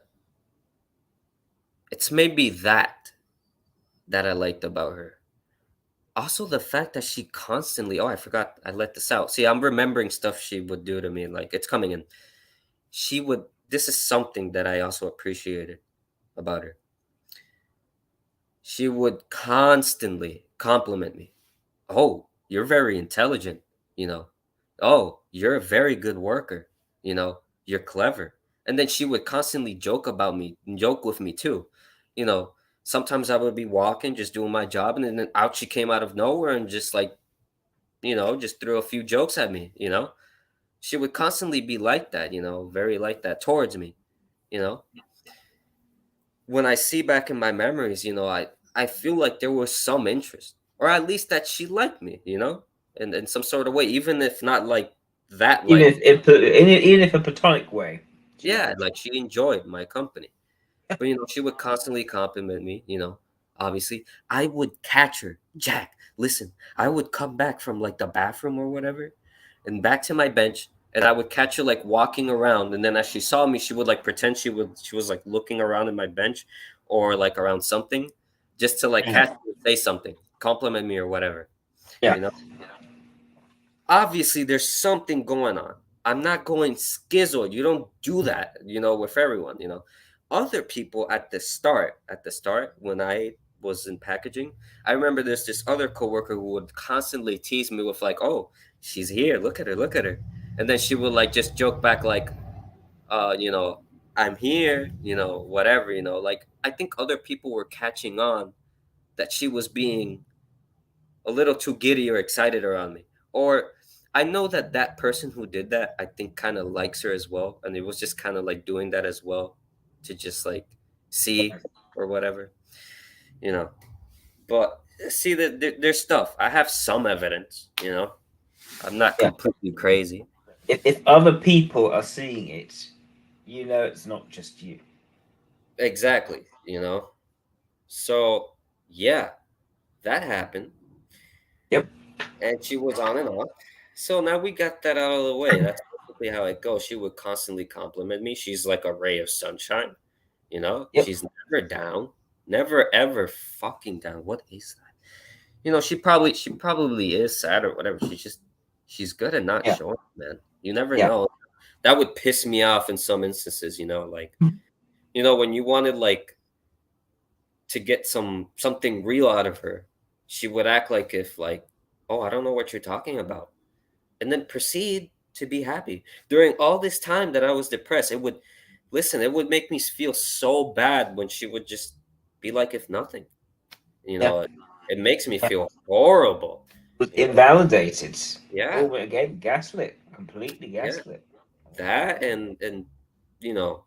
it's maybe that I liked about her. Also the fact that she constantly, oh, I forgot I let this out. See, I'm remembering stuff she would do to me like it's coming in. She would this is something that I also appreciated. about her. She would constantly compliment me. Oh, you're very intelligent, you know. Oh, you're a very good worker, you know. You're clever. And then she would constantly joke about me, joke with me too. You know, sometimes I would be walking, just doing my job, and then out she came out of nowhere and just like, just threw a few jokes at me, you know. She would constantly be like that, very like that towards me, you know. When I see back in my memories, I feel like there was some interest, or at least that she liked me, in some sort of way, even if not like that, Even like, if a platonic way, she yeah, liked. like she enjoyed my company. But she would constantly compliment me, obviously. I would catch her, Jack, listen, I would come back from like the bathroom or whatever, and back to my bench, and I would catch her like walking around, and then as she saw me, she would like pretend she was like looking around in my bench or like around something, just to like Yeah. catch me and say something, compliment me or whatever, Yeah. you know? Obviously there's something going on. I'm not going schizoid. You don't do that, with everyone, Other people at the start when I was in packaging, I remember there's this other coworker who would constantly tease me with like, "Oh, she's here. Look at her. Look at her." And then she would like just joke back like, uh, you know, "I'm here, whatever, like I think other people were catching on that she was being a little too giddy or excited around me. Or I know that that person who did that, I think kind of likes her as well. And it was just kind of like doing that as well to just like see or whatever, you know. But see, that there's stuff. I have some evidence, I'm not Yeah. completely crazy. If other people are seeing it, it's not just you. Exactly. So, yeah, that happened. Yep. And she was on and off. So now we got that out of the way. That's basically how it goes. She would constantly compliment me. She's like a ray of sunshine, Yep. She's never down, never ever fucking down. What is that? She probably is sad or whatever. She's good at not Yeah. showing, man. You never Yeah. know. That would piss me off in some instances, like, when you wanted like to get something real out of her, she would act like if like, oh, I don't know what you're talking about, and then proceed to be happy. During all this time that I was depressed, it would make me feel so bad when she would just be like if nothing. You Yeah. know, it makes me Yeah. feel horrible. Was You know, invalidated. yeah, Over again, gaslit, completely yeah, gaslit. that and you know,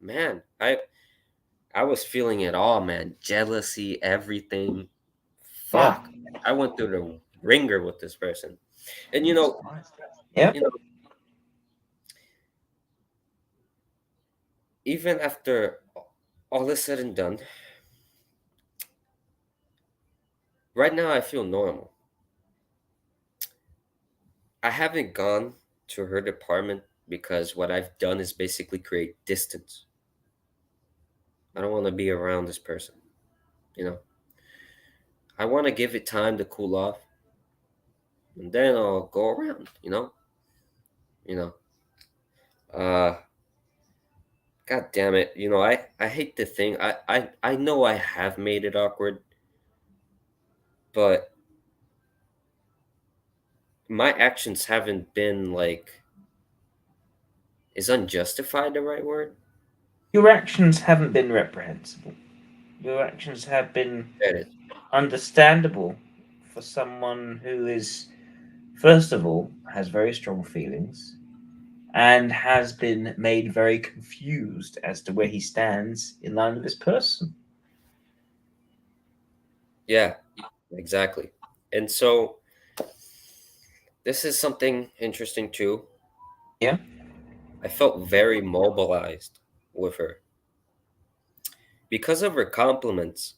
man, I was feeling it all, man. Jealousy, everything. Yeah. Fuck, I went through the ringer with this person, and Yeah. you know, even after all is said and done, right now I feel normal. I haven't gone to her department because what I've done is basically create distance. I don't want to be around this person, you know. I want to give it time to cool off, and then I'll go around, You know. Uh God damn it. I hate the thing. I know I have made it awkward, but my actions haven't been like, is unjustified the right word? Your actions haven't been reprehensible. Your actions have been That is. understandable for someone who is, first of all, has very strong feelings and has been made very confused as to where he stands in line with this person. Yeah, exactly. And so this is something interesting too. Yeah. I felt very mobilized with her. Because of her compliments,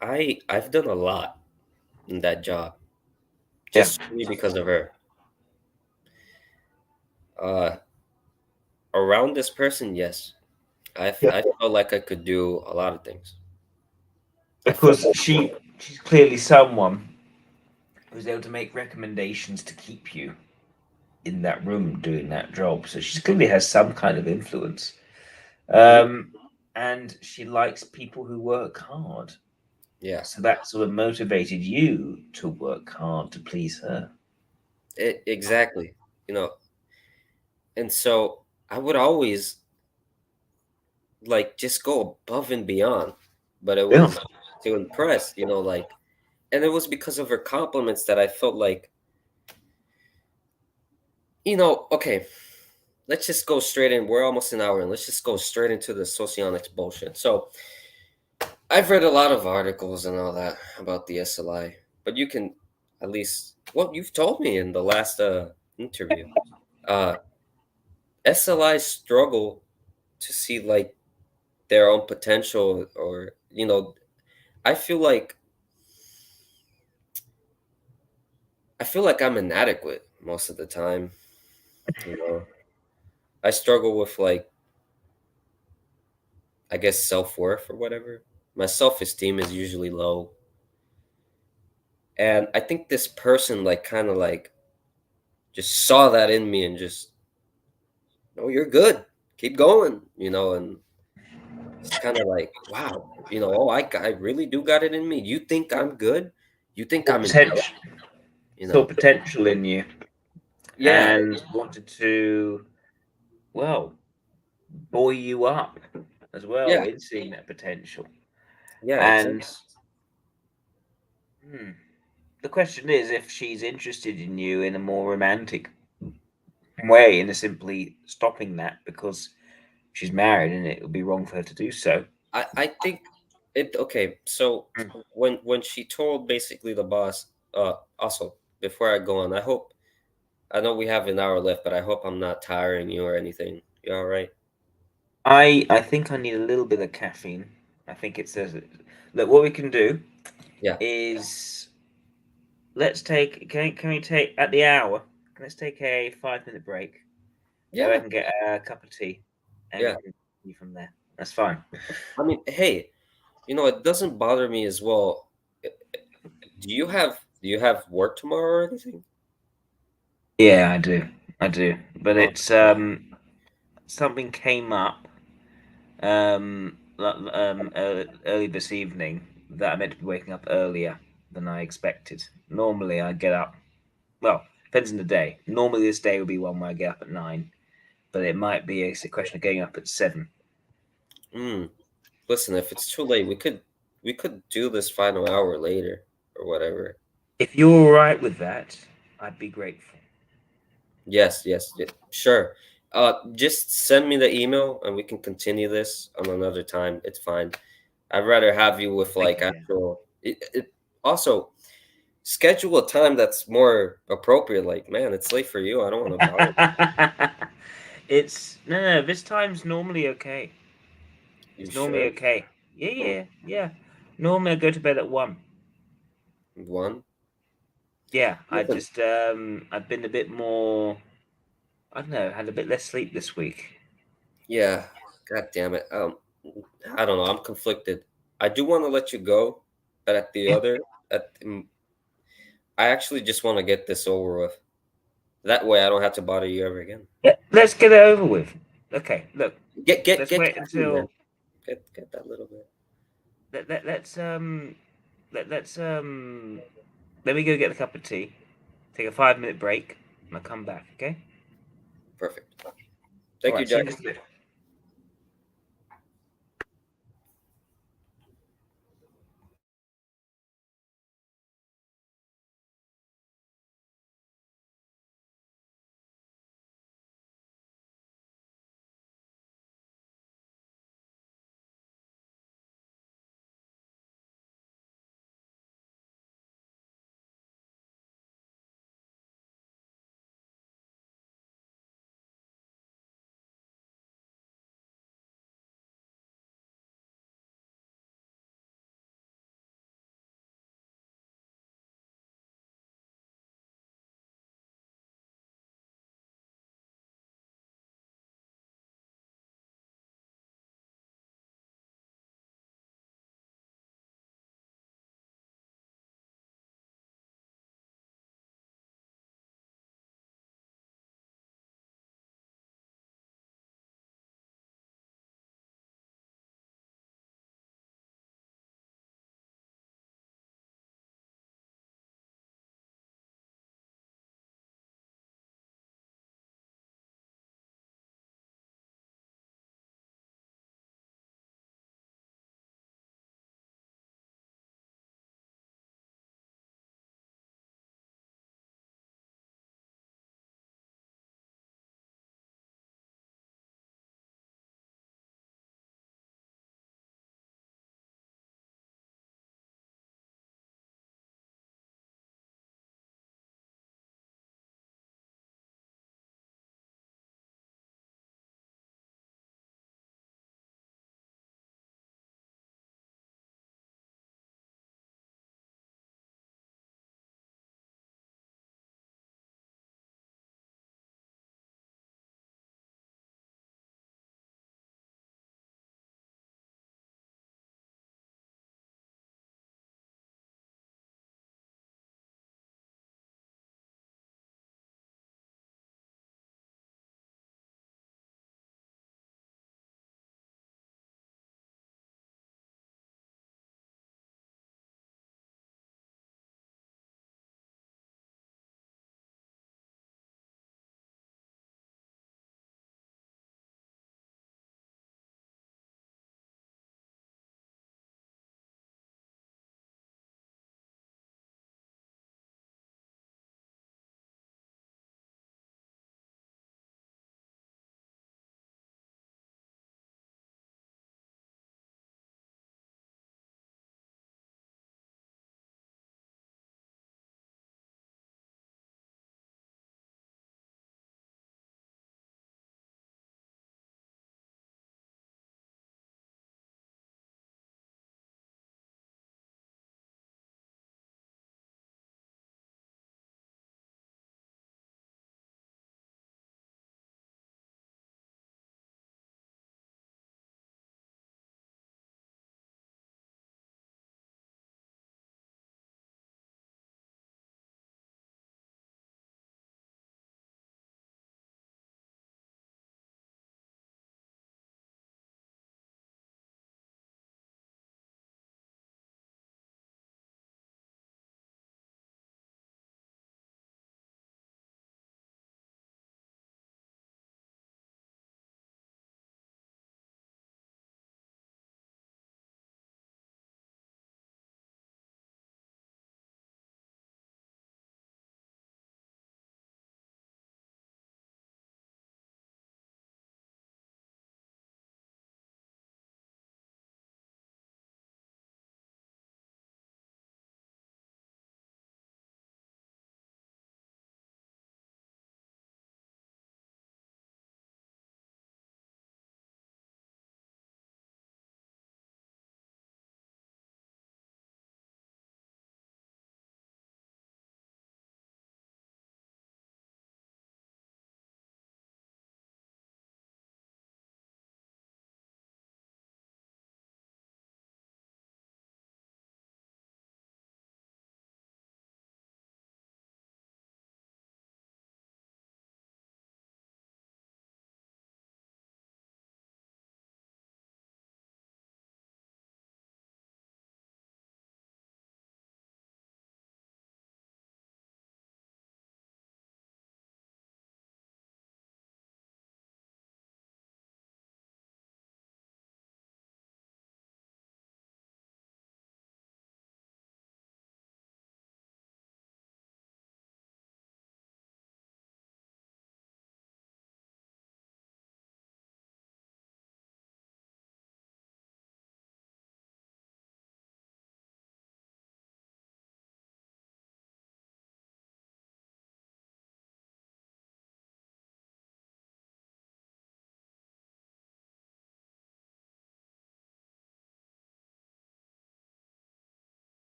I've done a lot in that job Yeah. just solely because of her. Uh, Around this person, yes, Yeah. I felt like I could do a lot of things. I felt Because she's clearly someone who's able to make recommendations to keep you in that room doing that job. So she clearly has some kind of influence. Mhm. And she likes people who work hard. Yeah, So that sort of motivated you to work hard to please her. exactly. You know, and so I would always like just go above and beyond, but it Yeah. was to impress, like, and it was because of her compliments that I felt like, okay, let's just go straight in. We're almost an hour in. Let's just go straight into the socionics bullshit. So I've read a lot of articles and all that about the SLI, but you can at least, well, you've told me in the last interview, uh, SLI struggle to see like their own potential, or I feel like I feel like I'm inadequate most of the time. You know, I struggle with like, I guess, self worth or whatever. My self esteem is usually low, and I think this person like kind of like just saw that in me and just, no, you're good, keep going, and it's kind of like, wow, oh, I really do got it in me. You think I'm good? You think Saw I'm intelligent? potential, You saw know? potential in you, Yeah, and wanted to, well, buoy you up as well yeah, in seeing that potential. yeah, exactly. And hmm, the question is if she's interested in you in a more romantic way, in a simply stopping that because she's married and it would be wrong for her to do so. I think it okay. So Mm. when she told basically the boss, also before I go on, I know we have an hour left, but I hope I'm not tiring you or anything. You all right? I think I need a little bit of caffeine. I think it says it. Look, what we can do Yeah, is let's take can we take at the hour? Let's take a 5 minute break. Go yeah, ahead and get a cup of tea, and we yeah. can continue from there. That's fine. I mean, hey, it doesn't bother me as well. Uh, do you have work tomorrow or anything? Yeah, I do. But Oh, it's something came up early this evening that I meant to be waking up earlier than I expected. Normally I get up. Well, depends on the day. Normally this day will be one where I get up at 9, but it might be a question of getting up at 7. mm. Listen, if it's too late, we could do this final hour later or whatever. If you're all right with that, I'd be grateful. Yes, yes, sure. Just send me the email and we can continue this on another time. It's fine. I'd rather have you with Thank like you, Jan. actual. Also schedule a time that's more appropriate. Like, man, it's late for you. I don't want to bother. It's no. This time's normally okay. You It's normally sure? okay. Yeah, yeah, yeah. Normally I go to bed at 1. One. Yeah, I Listen, just I've been a bit more. I don't know. Had a bit less sleep this week. yeah. God damn it. I don't know. I'm conflicted. I do want to let you go, but Yeah. I actually just want to get this over with. That way, I don't have to bother you ever again. Yeah. Let's get it over with. Okay. Look. Get get Let's get wait caffeine, man. until Get that little bit. let's let's let me go get a cup of tea. Take a 5 minute break, and I'll come back. Okay. Perfect. All Thank you, right. See you Jack. in just a bit.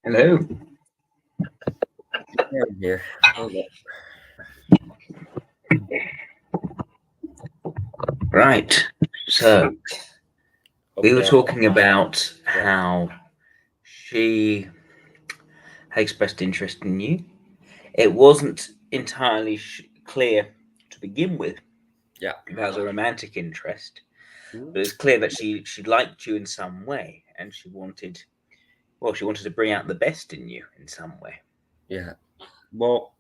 Hello. Yeah, I'm here. Hold up. Right. So we were Okay. talking about Yeah. how she had expressed interest in you. It wasn't entirely clear to begin with Yeah. about the romantic interest, Mhm. but it's clear that she liked you in some way, and she wanted to bring out the best in you in some way. Yeah. Well,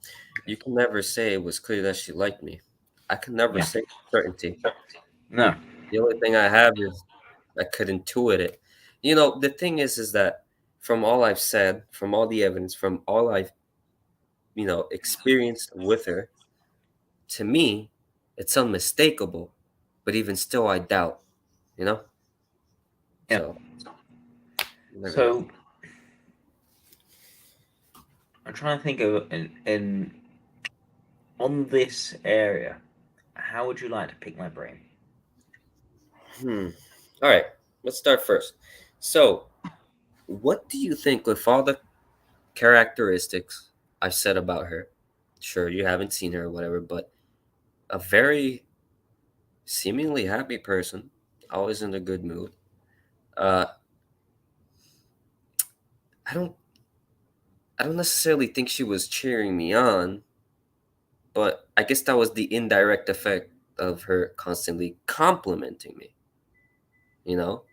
you can never say it was clear that she liked me. I can never Yeah. say with certainty. No. The only thing I have is I could intuit it. The thing is that from all I've said, from all the evidence, from all I've, experienced with her, to me, it's unmistakable. But even still, I doubt, you know? Yeah. So, you never know. So I'm trying to think of in on this area. How would you like to pick my brain? Hmm. All right, let's start first. So, what do you think with all the characteristics I've said about her? Sure, you haven't seen her or whatever, but a very seemingly happy person, always in a good mood. Uh, I don't, I don't necessarily think she was cheering me on, but I guess that was the indirect effect of her constantly complimenting me. You know,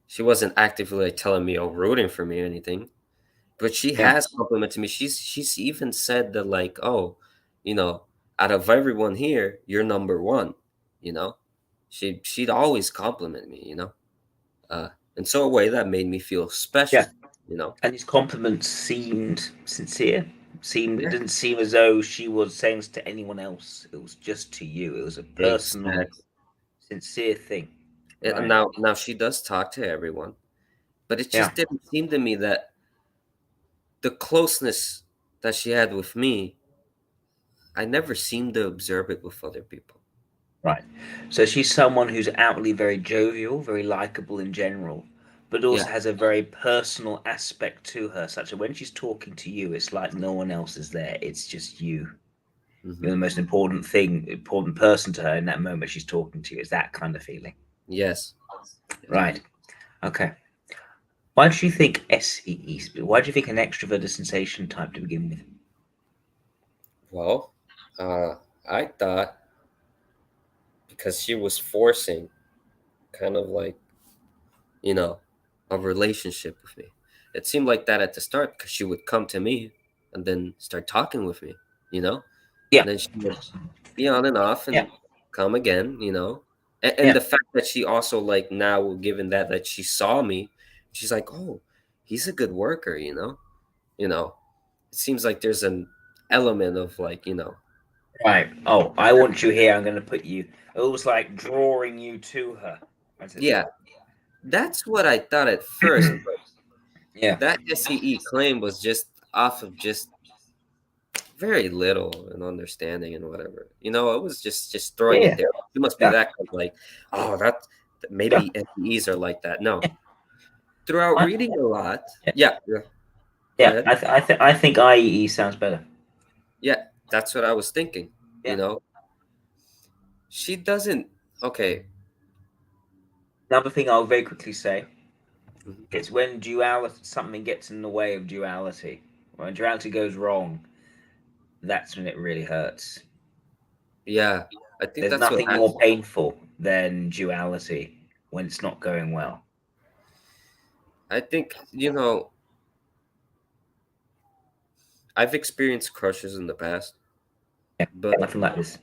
she wasn't actively like telling me or rooting for me or anything, but she Yeah. has complimented me. She's even said that like, oh, you know, out of everyone here, you're number one. You know, she'd always compliment me. Uh, in so a way that made me feel Yeah. special. You know, And his compliments seemed sincere. It yeah, didn't seem as though she was saying this to anyone else. It was just to you. It was a personal, exactly. sincere thing. And Right. now she does talk to everyone, but it Yeah. just didn't seem to me that the closeness that she had with me, I never seemed to observe it with other people. Right. So she's someone who's outwardly very jovial, very likable in general, but Yeah. also has a very personal aspect to her, such that when she's talking to you, it's like no one else is there. It's just you. Hmm. You're the most important person to her in that moment she's talking to you. It's that kind of feeling. Yes. Yes. Right. Okay. Why do you think SEE? Why do you think an extroverted sensation type to begin with? Well, uh, I thought because she was forcing kind of like, you know, a relationship with me. It seemed like that at the start because she would come to me and then start talking with me, you know? Yeah. And then she would be on and off Yeah. and come again. And Yeah. the fact that she also like now, given that she saw me, she's like, oh, he's a good worker. You know, it seems like there's an element of like, Right. Oh, I want you here. I'm going to put you. It was like drawing you to her, as it yeah, were. that's what I thought at first. But Yeah. that SEE claim was just off of just very little and understanding and whatever. It was just throwing it Yeah. there. It must be Yeah. that kind of like, oh, that Yeah. maybe SEEs are like that. No, Yeah. throughout I, reading a lot, yeah. yeah, yeah. Go Yeah. ahead. I think IEE sounds better. Yeah, that's what I was thinking. You Yeah. know, she doesn't. Okay. Another thing I'll very quickly say Mhm. is when duality, something gets in the way of duality. When duality goes wrong, that's when it really hurts. Yeah, I think There's that's what nothing more happened. painful than duality when it's not going well. I think I've experienced crushes in the past, Yeah. but Nothing like this.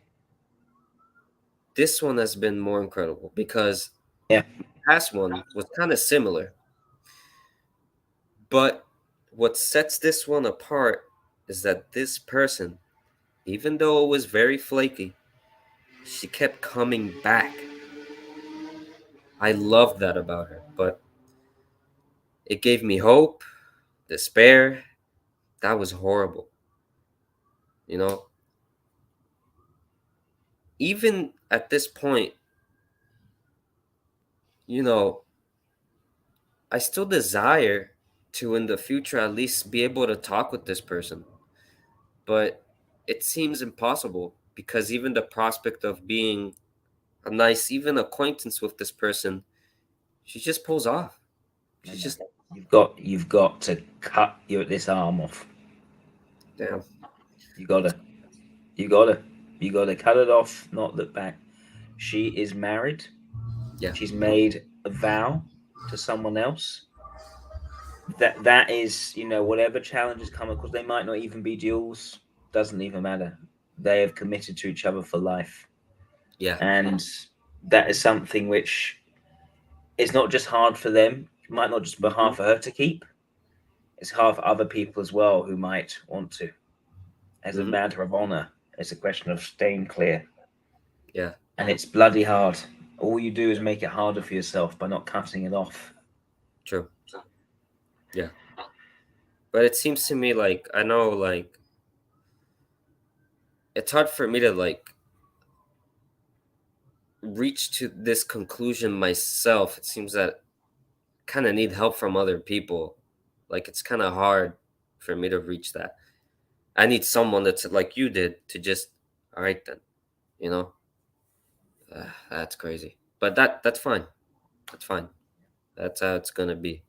this one has been more incredible because Yeah. past one was kind of similar. But what sets this one apart is that this person, even though it was very flaky, she kept coming back. I loved that about her, but it gave me hope, despair. That was horrible. You know, even at this point, you know, I still desire to in the future at least be able to talk with this person. But it seems impossible because even the prospect of being a nice, even acquaintance with this person, she just pulls off. No, She's no. just, You've got to cut this arm off. damn. You gotta, you gotta, you gotta cut it off. Not look back. She is married. Yeah. She's made a vow to someone else. That is, whatever challenges come across, they might not even be duels. Doesn't even matter. They have committed to each other for life, Yeah. and that is something which is not just hard for them. It might not just be Hmm. hard for her to keep. It's hard for other people as well who might want to. As a Hmm. matter of honor, it's a question of staying clear, Yeah. and it's bloody hard. All you do is make it harder for yourself by not cutting it off. True. Yeah. But it seems to me like I know like it's hard for me to like reach to this conclusion myself. It seems that kind of need help from other people. Like it's kind of hard for me to reach that. I need someone that's like you did to just, all right then, you know. That's crazy, but that's fine. That's fine. That's how it's gonna be.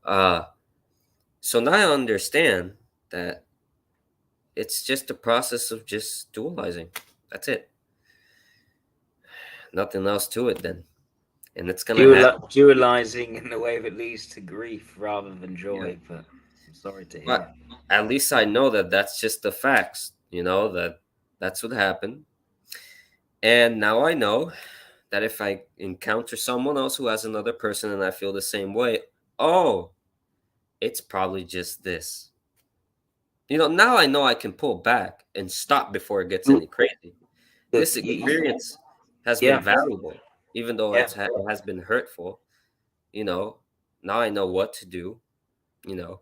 Uh, so now I understand that it's just a process of just dualizing. That's it. Nothing else to it then, and it's gonna happen. Dualizing in the way that leads to grief rather than Yeah. joy, but I'm sorry to hear. But at least I know that that's just the facts. You know that that's what happened, and now I know that if I encounter someone else who has another person and I feel the same way, oh, it's probably just this. Now I know I can pull back and stop before it gets Look, any crazy. look, This experience has been yeah, valuable, even though yeah, it has been hurtful. You know, now I know what to do, you know,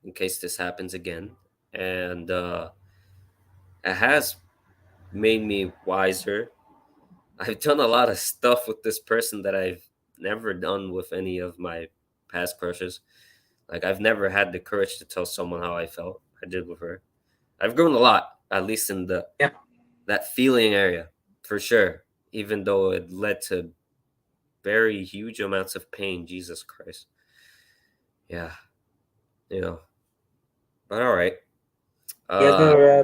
in case this happens again. And it has made me wiser. I've done a lot of stuff with this person that I've never done with any of my past crushes. Like I've never had the courage to tell someone how I felt. I did with her. I've grown a lot, at least in the yeah. that feeling area, for sure. Even though it led to very huge amounts of pain. Jesus Christ. Yeah, you know. But all right. You Uh,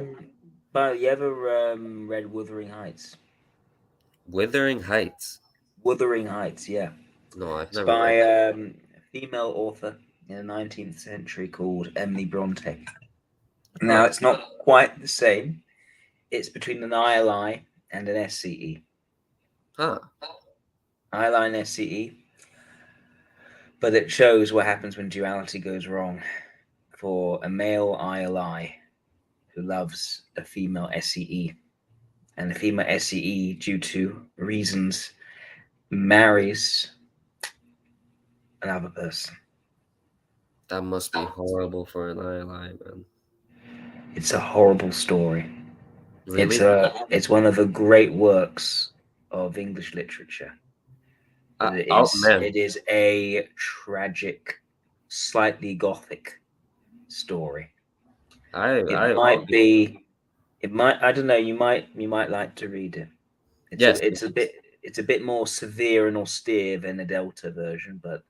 ever, you ever read Wuthering Heights? Withering Heights. Wuthering Heights, yeah. No, I've It's never by read that. a female author in the 19th century called Emily Bronte. Huh. Now, it's not quite the same. It's between an ILI and an SCE. Huh. ILI and SCE, but it shows what happens when duality goes wrong for a male ILI who loves a female SCE. And the female SCE, due to reasons, marries another person. That must be horrible for an eye, man. It's a horrible story. Really? It's one of the great works of English literature. But Oh man, it is a tragic, slightly gothic story. It I'll might be. be it might I don't know, you might like to read it. It's Yes. a it's a bit it's a bit more severe and austere than the Delta version, but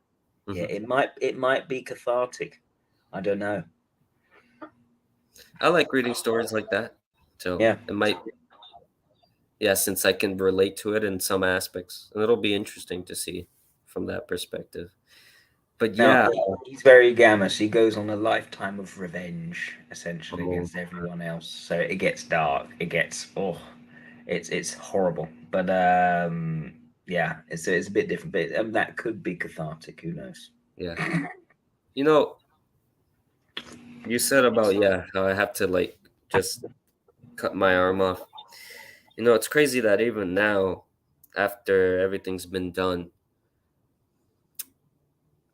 yeah, Hmm. it might be cathartic. I don't know. I like reading stories like that. So Yeah. it might, yeah, since I can relate to it in some aspects, and it'll be interesting to see from that perspective. But Now yeah, he's very gamma. He goes on a lifetime of revenge, essentially oh, against everyone else. So it gets dark. It gets it's horrible. But yeah, it's a bit different. But that could be cathartic. Who knows? yeah. You know, you said about how I have to like just cut my arm off. It's crazy that even now, after everything's been done,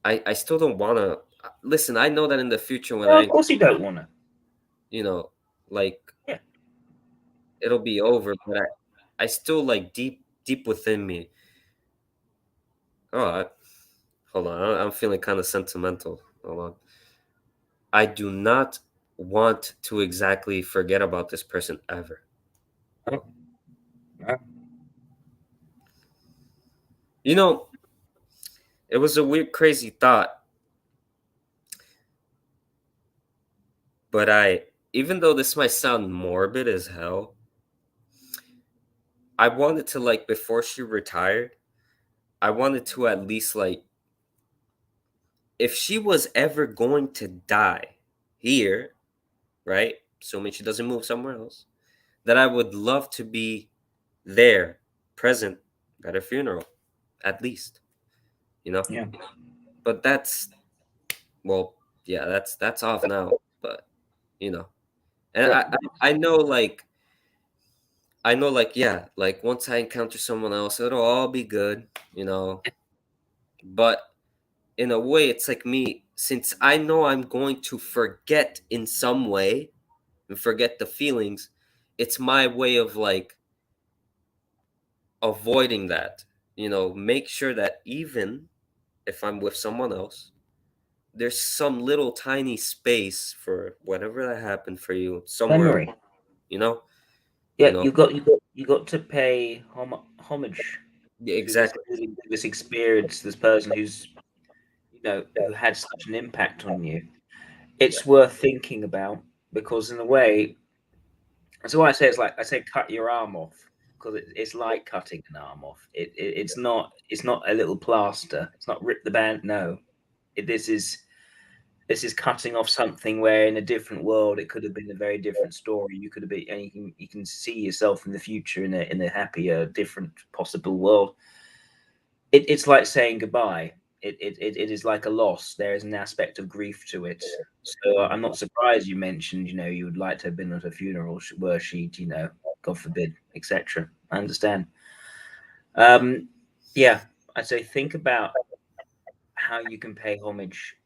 I still don't want to listen. I know that in the future when No, of course you don't want to. you know, like Yeah. it'll be over, but I still like deep within me. Oh, hold on, I'm feeling kind of sentimental. hold on. I do not want to exactly forget about this person ever. Oh, no. You know, it was a weird, crazy thought, but even though this might sound morbid as hell, I wanted to, like, before she retired, I wanted to at least, like, if she was ever going to die here, right? Assuming she doesn't move somewhere else, that I would love to be there, present at her funeral, at least, you know? Yeah. But that's, well, yeah, that's off now, but, you know. And Yeah. I know, like, yeah, like, once I encounter someone else, it'll all be good, you know? But in a way, it's like me, since I know I'm going to forget in some way and forget the feelings, it's my way of, like, avoiding that. Make sure that even if I'm with someone else, there's some little tiny space for whatever that happened for you somewhere, Memory. you know? You Yeah, know, you got to pay homage yeah, to this exactly. this experience, this person who had such an impact on you. It's worth thinking about because in a way, that's why I say I say cut your arm off because it's like cutting an arm off. It's not a little plaster. It's not rip the band. No, this is cutting off something where in a different world it could have been a very different story. You could have been, and you can see yourself in the future in a happier, different possible world. It's like saying goodbye. It is like a loss. There is an aspect of grief to it. So I'm not surprised you mentioned, you would like to have been at a funeral where she'd, God forbid, etc. I understand. Um, yeah, I'd say think about how you can pay homage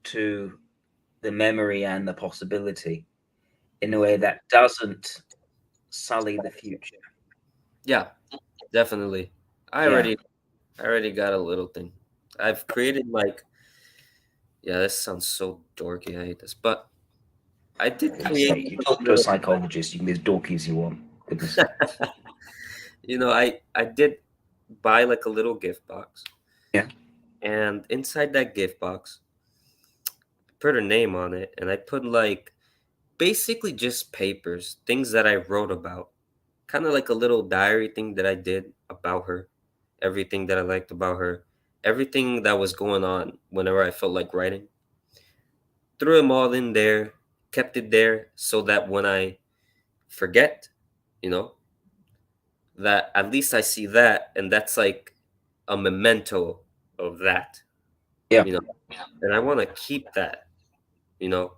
to the memory and the possibility in a way that doesn't sully the future. Yeah, definitely. I Yeah, already I already got a little thing. I've created, like, yeah, this sounds so dorky. I hate this, but I did goodness create sake, you like a talk to a little. psychologist, you can be as dorky as you want. Goodness sake. I did buy like a little gift box, Yeah, and inside that gift box, put her name on it, and I put, like, basically just papers, things that I wrote about, kind of like a little diary thing that I did about her, everything that I liked about her, everything that was going on whenever I felt like writing. Threw them all in there, kept it there so that when I forget, you know, that at least I see that, and that's like a memento of that, yeah, you know, and I want to keep that, you know,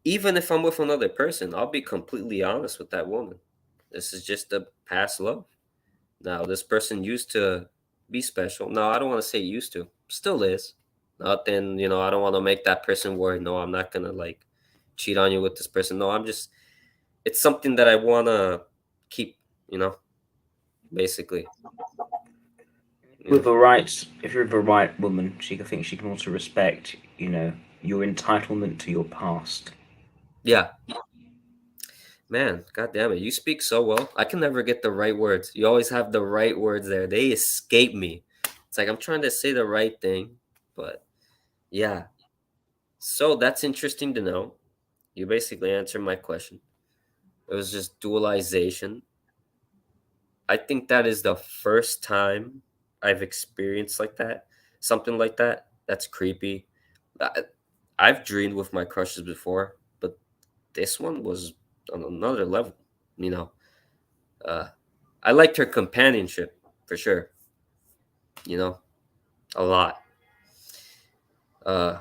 even if I'm with another person, I'll be completely honest with that woman. This is just a past love. Now, this person used to be special. No, I don't want to say used to, still is. Nothing, I don't want to make that person worry. No, I'm not going to, like, cheat on you with this person. No, it's something that I want to keep, you know, basically, you know. with the right, if you're with the right woman, she can think she can also respect, your entitlement to your past. Yeah, man, god damn it. You speak so well. I can never get the right words. You always have the right words there. They escape me. It's like I'm trying to say the right thing, but yeah. So that's interesting to know. You basically answered my question. It was just dualization. I think that is the first time I've experienced like that, something like that. That's creepy. I, I've dreamed with my crushes before, but this one was on another level. You know, uh, I liked her companionship for sure. You know, a lot, uh,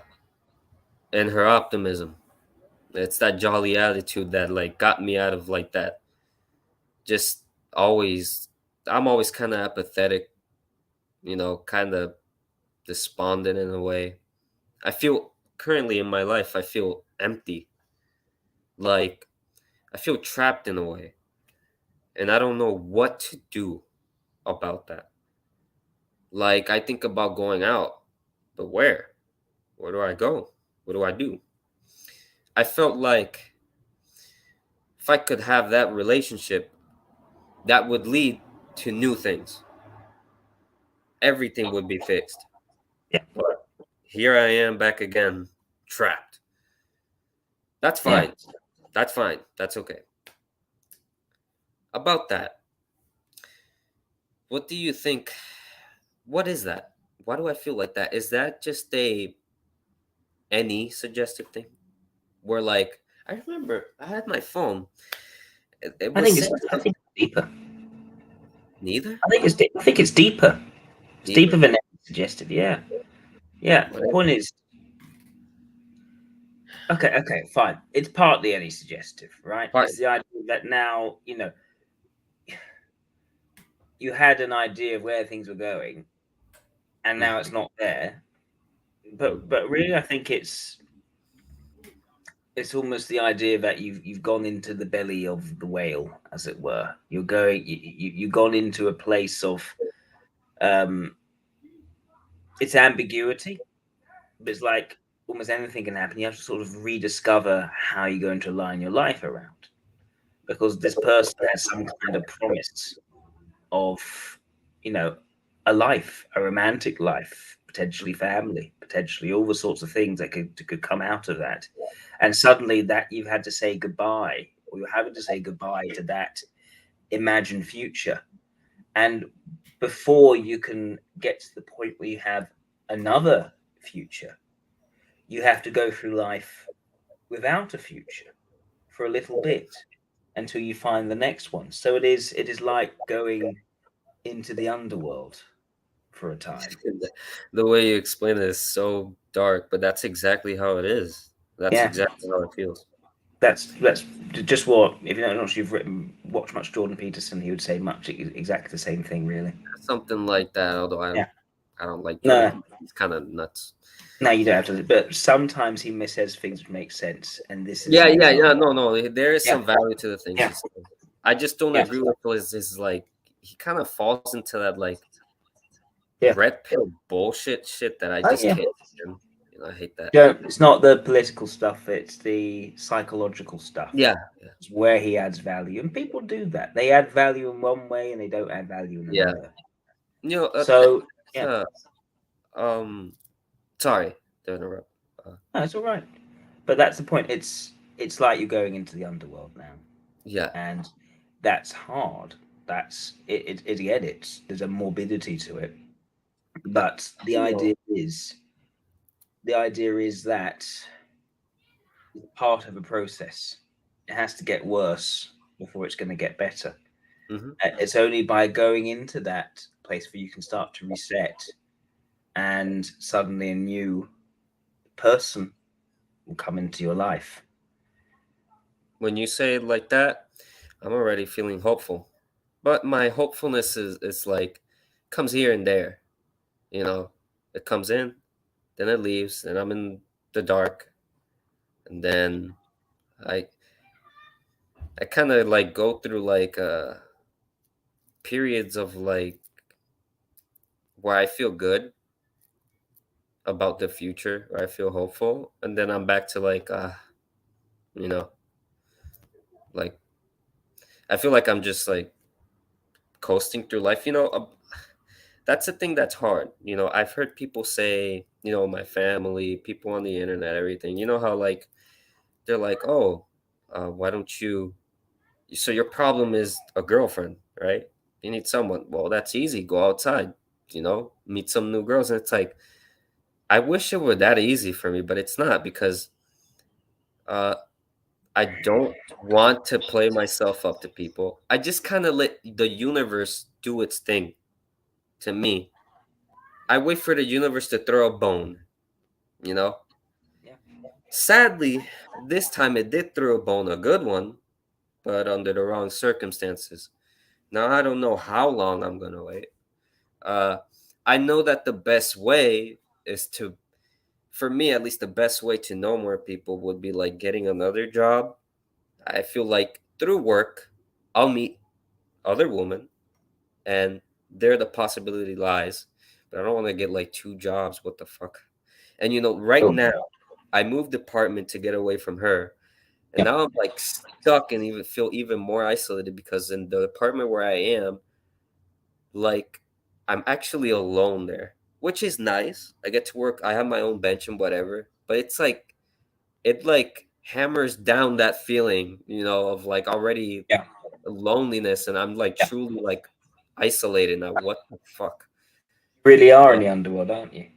and her optimism. It's that jolly attitude that, like, got me out of, like, that. Just always, I'm always kind of apathetic. Kind of despondent in a way. I feel currently in my life, I feel empty. Like, I feel trapped in a way. And I don't know what to do about that. Like, I think about going out, but where? Where do I go? What do I do? I felt like if I could have that relationship, that would lead to new things. Everything would be fixed. Yeah. But here I am back again, trapped. That's Yeah. fine. That's fine. That's okay. About that, what do you think? What is that? Why do I feel like that? Is that just a any suggestive thing? Where like I remember I had my phone. It I was think it's saying I think it's deeper. neither I think it's deeper. It's deeper deeper. than suggestive. Yeah. Yeah. The Right? point is, okay, fine. It's partly any suggestive, right? Fine. It's the idea that now, you had an idea of where things were going, and now Mhm. it's not there. But really, I think it's almost the idea that you've gone into the belly of the whale, as it were. You've gone into a place of um, it's ambiguity, but it's like almost anything can happen. You have to sort of rediscover how you're going to align your life around, because this person has some kind of promise of, you know, a life, a romantic life, potentially family, potentially all the sorts of things that could come out of that. And suddenly that you've had to say goodbye, or you're having to say goodbye to that imagined future. And before you can get to the point where you have another future, you have to go through life without a future for a little bit until you find the next one. So it is like going into the underworld for a time. The way you explain it is so dark, but that's exactly how it is. That's Yeah, exactly how it feels. that's just what if you don't know if you've written watched much Jordan Peterson, he would say much exactly the same thing, really. Something like that. Although Yeah, I don't like Jordan. no, Peele. He's kind of nuts. no, you don't have to. But sometimes he missays things which make sense, and this is Yeah, an yeah, example. yeah. No, no. There is Yeah, some value to the things yeah, he says. I just don't yeah, agree with his like he kind of falls into that like yeah. red pill bullshit shit that I Oh just yeah. can't stand. I hate that. Don't. It's not the political stuff. It's the psychological stuff. Yeah, yeah, It's where he adds value, and people do that. They add value in one way, and they don't add value in yeah. another. Th- So yeah, uh, um, sorry to interrupt. Uh, no, it's all right. But that's the point. It's like you're going into the underworld now, yeah, and that's hard. That's it again. It's there's a morbidity to it, but the you know. idea is that it's part of a process. It has to get worse before it's going to get better. Hmm. It's only by going into that place where you can start to reset, and suddenly a new person will come into your life. When you say it like that, I'm already feeling hopeful. But my hopefulness is like comes here and there. You know, it comes in, then it leaves, and I'm in the dark, and then I I kind of like go through like periods of like where I feel good about the future, where I feel hopeful, and then I'm back to like you know, like I feel like I'm just like coasting through life. That's the thing that's hard. I've heard people say, my family, people on the internet, everything. You know how like they're like, oh, why don't you? So your problem is a girlfriend, right? You need someone. Well, that's easy. Go outside, meet some new girls. And it's like, I wish it were that easy for me, but it's not because uh, I don't want to play myself up to people. I just kind of let the universe do its thing to me. I wait for the universe to throw a bone, you know? Yeah, Sadly, this time it did throw a bone, a good one, but under the wrong circumstances. Now I don't know how long I'm gonna wait. Uh, I know that the best way is to, for me at least, the best way to know more people would be like getting another job. I feel like through work, I'll meet other women, and there the possibility lies. But I don't want to get like two jobs. What the fuck? And right Cool. now, I moved apartment to get away from her, and Yeah. now I'm like stuck and even feel even more isolated because in the apartment where I am, like I'm actually alone there, which is nice. I get to work, I have my own bench and whatever, but it's like it like hammers down that feeling, of like already Yeah. loneliness, and I'm like Yeah. truly like isolated now. What the fuck? You really are Uh, in the underworld, aren't you?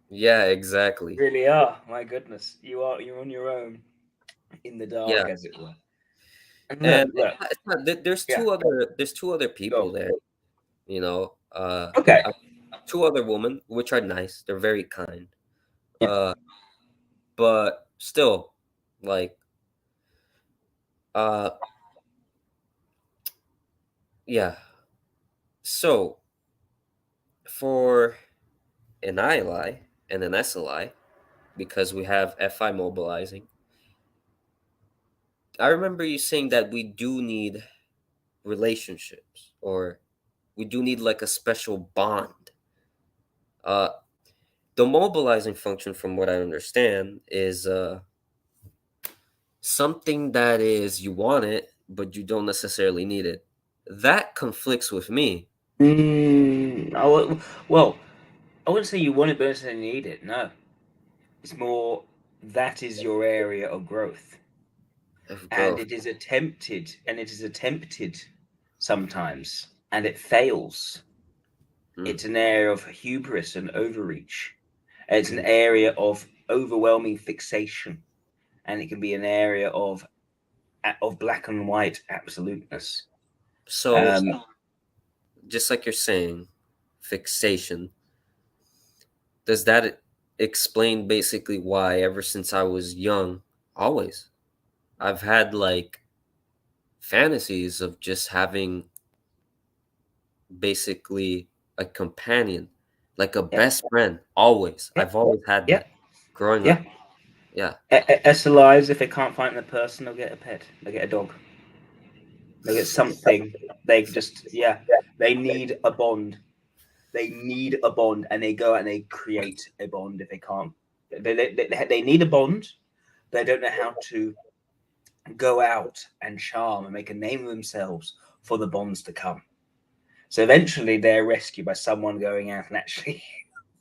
yeah, exactly. You really are. My goodness, you are. You're on your own in the Yeah, dark, as it were. And look, and look. there's Yeah. two other Go. people there. You know, uh, Okay. uh, two other women, which are nice. They're very kind. Yeah. Uh, but still, like, uh, yeah. So for an ILI and an SLI, because we have FI mobilizing, I remember you saying that we do need relationships, or we do need like a special bond. Uh, the mobilizing function, from what I understand, is something that is you want it, but you don't necessarily need it. That conflicts with me. Well, I wouldn't say you want it, but I don't need it. No, it's more that is your area of growth, Of and growth. it is attempted sometimes, and it fails. Mm, It's an area of hubris and overreach. It's an mm. area of overwhelming fixation, and it can be an area of black and white absoluteness. So, Um, just like you're saying, fixation, does that explain basically why ever since I was young, always, I've had like fantasies of just having basically a companion, like a yeah, best friend, always. yeah, I've always had yeah, that growing yeah. up. Yeah. SLIs, if they can't find the person, they'll get a pet. They'll get a dog. They'll get something. They just, yeah, they need a bond. They need a bond, and they go out and they create a bond if they can't. They need a bond. They don't know how to go out and charm and make a name of themselves for the bonds to come. So eventually they're rescued by someone going out and actually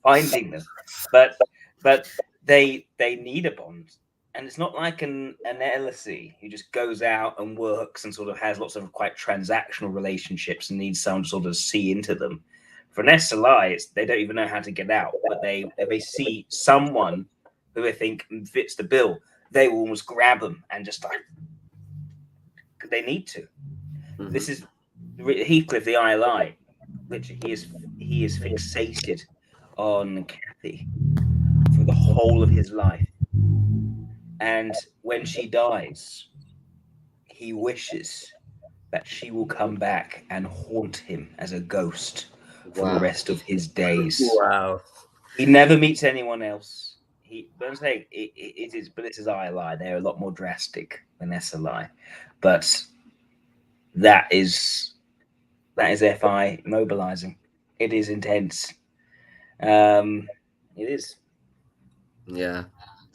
finding them. But but they need a bond. And it's not like an LSE who just goes out and works and sort of has lots of quite transactional relationships and needs someone to sort of see into them. For an SLI, they don't even know how to get out, but they see someone who they think fits the bill, they will almost grab them and just like they need to. Hmm. This is Heathcliff, the ILI. Literally, he is fixated on Kathy for the whole of his life. And when she dies, he wishes that she will come back and haunt him as a ghost for the Wow. rest of his days. Wow. He never meets anyone else. Don't say it is, but this is ILI. They're a lot more drastic than SLI, but that is that is FI mobilizing. It is intense. Um, it is. Yeah.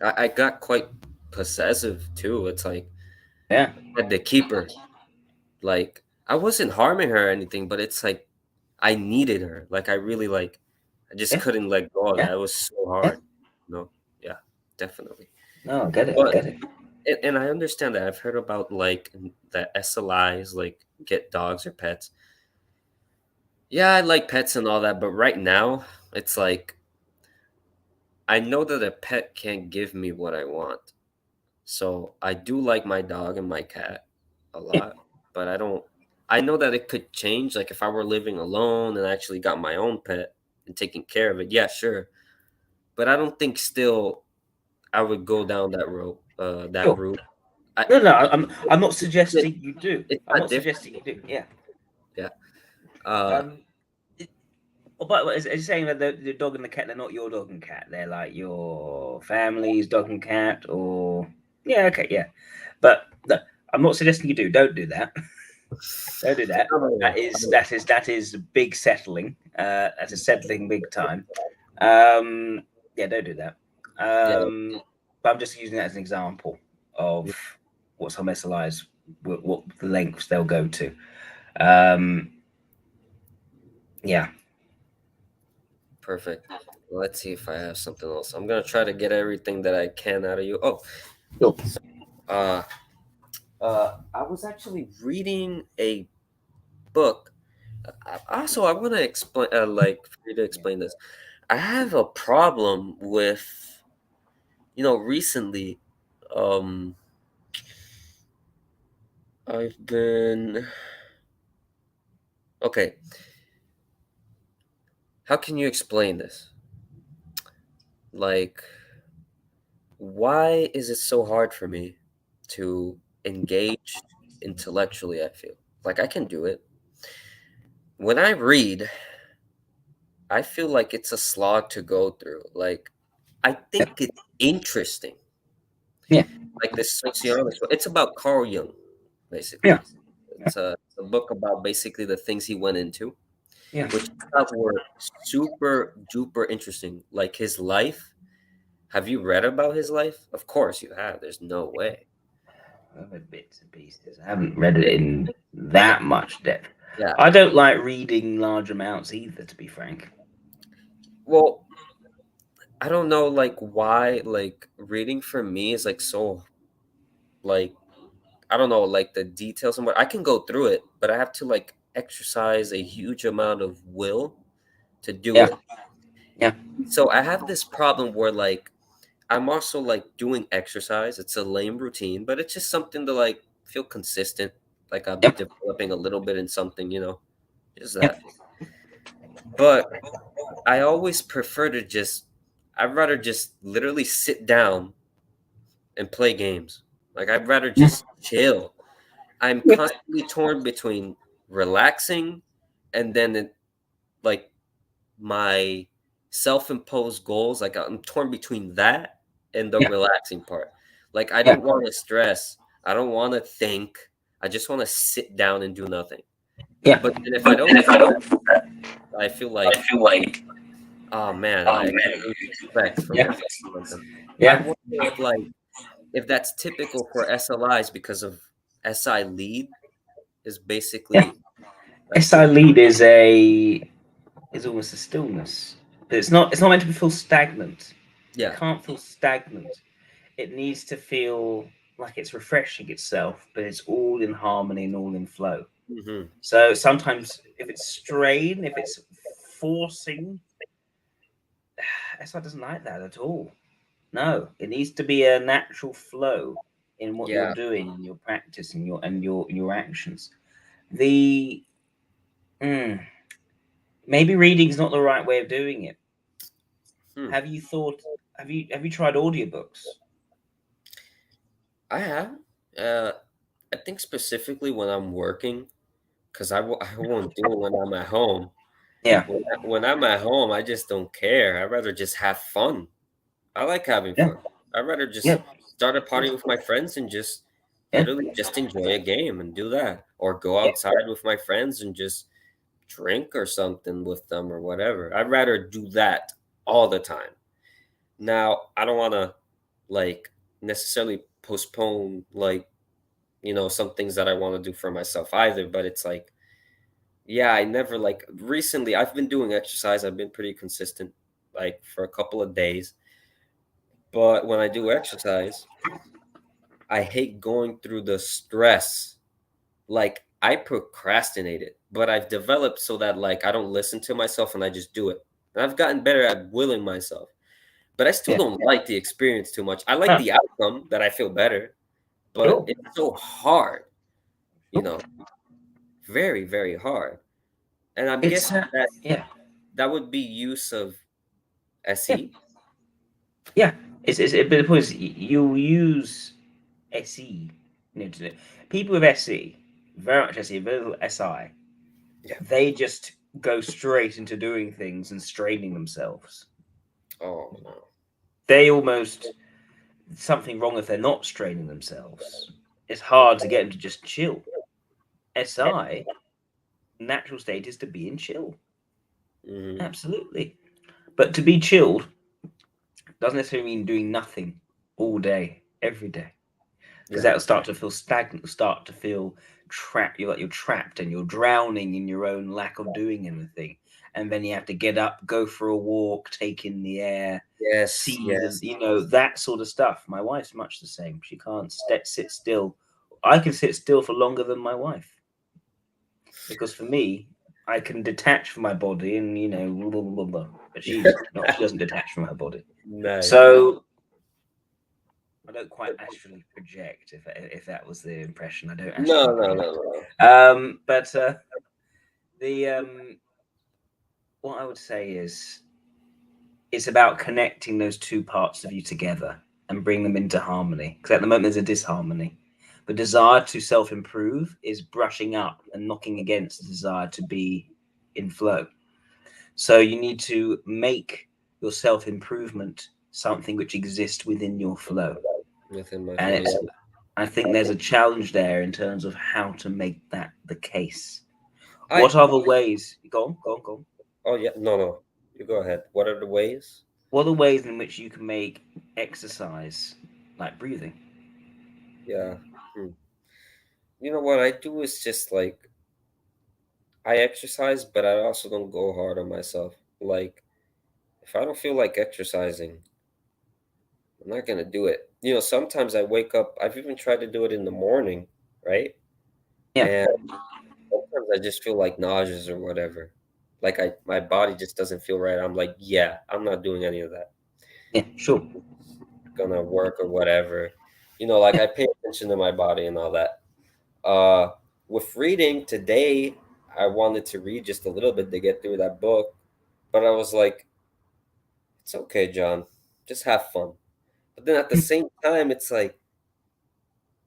I got quite possessive too. It's like Yeah. I had to keep her. Like I wasn't harming her or anything, but it's like I needed her. Like I really like I just Yeah. couldn't let go of Yeah. that. It was so Yeah. hard. No. Yeah, definitely. No, I get it. I But get it. and I understand that. I've heard about like the SLIs like get dogs or pets. Yeah, I like pets and all that, but right now it's like I know that a pet can't give me what I want. So I do like my dog and my cat a Yeah. lot, but I don't. I know that it could change. Like if I were living alone and actually got my own pet and taking care of it, yeah, sure. But I don't think still I would go down that road. That Sure. route. I No, no. I'm not it's not suggesting you do. it's I'm not not different. suggesting you do. Yeah. Yeah. Uh. Um. It, but as you're saying that the dog and the cat, they're not your dog and cat. They're like your family's dog and cat, or yeah, okay, yeah. But no, I'm not suggesting you do. Don't do that. Don't do that. No, no, no. That is big settling. That is settling big time. Um, yeah, don't do that. Yeah. But I'm just using that as an example of what some SLIs, what the lengths they'll go to. Um, yeah. Perfect. Let's see if I have something else. I'm gonna try to get everything that I can out of you. Oh, Cool. uh, I was actually reading a book. Also, I want to explain, for you to explain this. I have a problem with, recently, um, I've been, okay, how can you explain this? Like, why is it so hard for me to engage intellectually? I feel like I can do it. When I read, I feel like it's a slog to go through. Like, I Yeah. think it's interesting. Yeah. Like this sociologist, it's about Carl Jung, basically. Yeah. It's a book about basically the things he went into, Yeah. which I thought were super duper interesting. Like his life. Have you read about his life? Of course you have. There's no way. I've read bits and pieces. I haven't read it in that much depth. Yeah. I don't like reading large amounts either, to be frank. Well, I don't know like why like reading for me is like so like I don't know like the details and what I can go through it, but I have to like exercise a huge amount of will to do Yeah. it. Yeah. So I have this problem where like I'm also like doing exercise. It's a lame routine, but it's just something to like feel consistent. Like I'm Yep. developing a little bit in something, just Yep. that. But I always prefer to just I'd rather just literally sit down and play games. Like I'd rather Yeah. just chill. I'm Yeah. constantly torn between relaxing and then like my self-imposed goals. Like I'm torn between that and the Yeah. relaxing part. Like I Yeah. don't want to stress. I don't want to think. I just want to sit down and do nothing. Yeah. But then if I But don't then if do I that, don't, I feel I like, feel like, oh man, oh I man. kind of lose respect for Yeah. myself or something. I Yeah. wonder if that's typical for SLIs because of SI lead is Yeah. basically like SI lead is almost a stillness. But it's not meant to feel stagnant. It yeah. can't feel stagnant. It needs to feel like it's refreshing itself, but it's all in harmony and all in flow. Hmm. So sometimes if it's strain, if it's forcing, SI doesn't like that at all. No, it needs to be a natural flow in what you're Yeah. doing, in your practice, and your actions. The mm, maybe reading is not the right way of doing it. Hmm. Have you thought? Have you tried audiobooks? I have. Uh, I think specifically when I'm working, because I won't do it when I'm at home. Yeah, When I'm at home, I just don't care. I'd rather just have fun. I like having yeah, fun. I'd rather yeah, just start a party with my friends and just yeah, literally just enjoy a game and do that. Or go outside with my friends and just drink or something with them or whatever. I'd rather do that all the time. Now, I don't want to like necessarily postpone like, some things that I want to do for myself either, but it's like yeah, I never like recently I've been doing exercise. I've been pretty consistent like for a couple of days. But when I do exercise, I hate going through the stress. Like I procrastinate it, but I've developed so that like I don't listen to myself and I just do it. And I've gotten better at willing myself. But I still yeah. don't like the experience too much. I like Huh, the outcome that I feel better, but sure, it's so hard, you sure. know, very, very hard. And I'm It's guessing that yeah, that would be use of yeah, SE. yeah. But the point is, you'll use SE. To do. People with SE, very much SE, very little SI. Yeah. They just go straight into doing things and straining themselves. Oh no. They almost something wrong if they're not straining themselves. It's hard to get them to just chill. SI natural state is to be in chill. Hmm. Absolutely. But to be chilled, Doesn't necessarily mean doing nothing all day, every day, because Yeah. that'll start to feel stagnant, start to feel trapped. You're like you're trapped and you're drowning in your own lack of doing anything. And then you have to get up, go for a walk, take in the air, Yes. see the, Yes. that sort of stuff. My wife's much the same. She can't sit still. I can sit still for longer than my wife because for me, I can detach from my body and blah, blah, blah, blah. But she's not. She doesn't detach from her body. Nice. So I don't quite astrally project, if that was the impression. I don't No, astrally no, no, project. no. But the what I would say is it's about connecting those two parts of you together and bring them into harmony. Because at the moment there's a disharmony. The desire to self-improve is brushing up and knocking against the desire to be in flow. So you need to make your self-improvement something which exists within your flow. Within my And flow, it's yeah. I think there's a challenge there in terms of how to make that the case. I. What other ways? Go on, go on, go on. Oh yeah. No, no. You go ahead. What are the ways? What are the ways in which you can make exercise like breathing? Yeah. Hmm. You know what I do is just like I exercise, but I also don't go hard on myself. Like if I don't feel like exercising, I'm not gonna do it. Sometimes I wake up. I've even tried to do it in the morning, right? Yeah, And sometimes I just feel like nauseous or whatever. Like my body just doesn't feel right. I'm like, yeah, I'm not doing any of that. yeah, sure. Gonna work or whatever. Like I pay attention to my body and all that. Uh, with reading today, I wanted to read just a little bit to get through that book, but I was like, it's okay, John, just have fun. But then at the same time, it's like,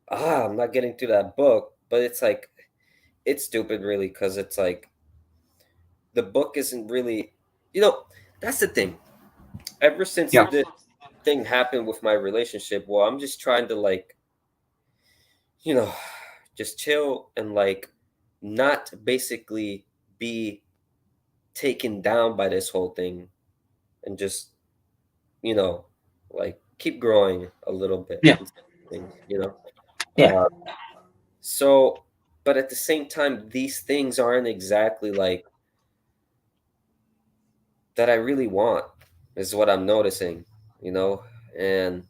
I'm not getting through that book. But it's like, it's stupid, really, because it's like the book isn't really, you know, that's the thing. Ever since Yeah, this thing happened with my relationship, well, I'm just trying to like, you know, just chill and like not basically be taken down by this whole thing and just, you know, like keep growing a little bit yeah, and things. yeah, Uh, so, but at the same time, these things aren't exactly like that I really want, is what I'm noticing, you know, and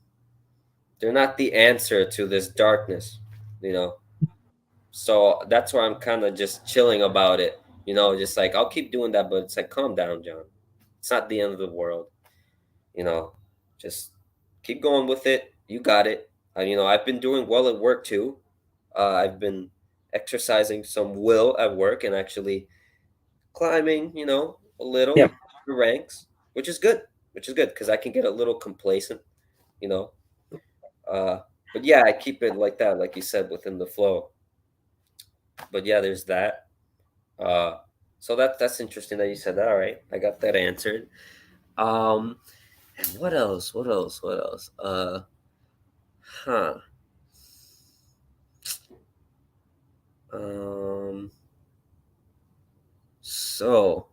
they're not the answer to this darkness, you know. So that's why I'm kind of just chilling about it, just like I'll keep doing that, but it's like, calm down, John. It's not the end of the world, you know. Just keep going with it. You got it. I've been doing well at work too. I've been exercising some will at work and actually climbing, a yeah, little the ranks, which is good, because I can get a little complacent, you know. Uh, but yeah, I keep it like that, like you said, within the flow. But yeah, there's that. Uh, so that's interesting that you said that. All right, I got that answered. Um, and what else? What else? What else? Huh. Um, so,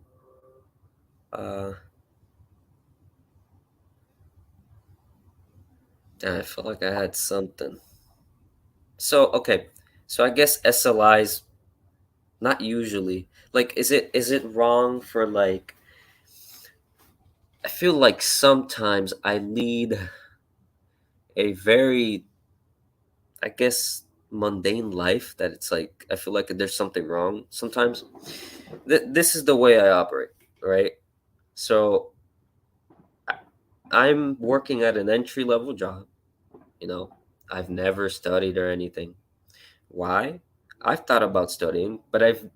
uh, damn, I felt like I had something. So, okay. So I guess SLIs, not usually. Like, is it wrong for like, I feel like sometimes I lead a very, I guess, mundane life that it's like I feel like there's something wrong sometimes. This is the way I operate, right? So I- I'm working at an entry level job, you know. I've never studied or anything. Why? I've thought about studying, but I've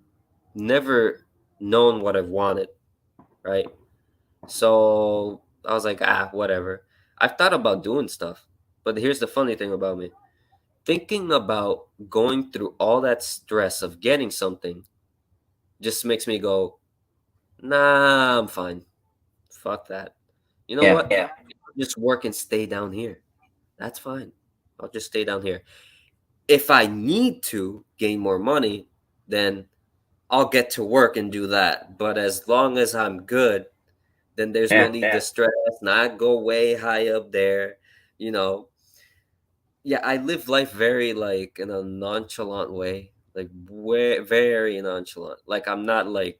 never known what I've wanted, right? So I was like, whatever. I've thought about doing stuff, but here's the funny thing about me. Thinking about going through all that stress of getting something just makes me go, nah, I'm fine. Fuck that. You know yeah, what? Yeah. Just work and stay down here. That's fine. I'll just stay down here. If I need to gain more money, then I'll get to work and do that. But as long as I'm good, Then there's no Yeah, need to yeah. stress, not go way high up there, you know. Yeah, I live life very like in a nonchalant way, like way, very nonchalant. Like I'm not like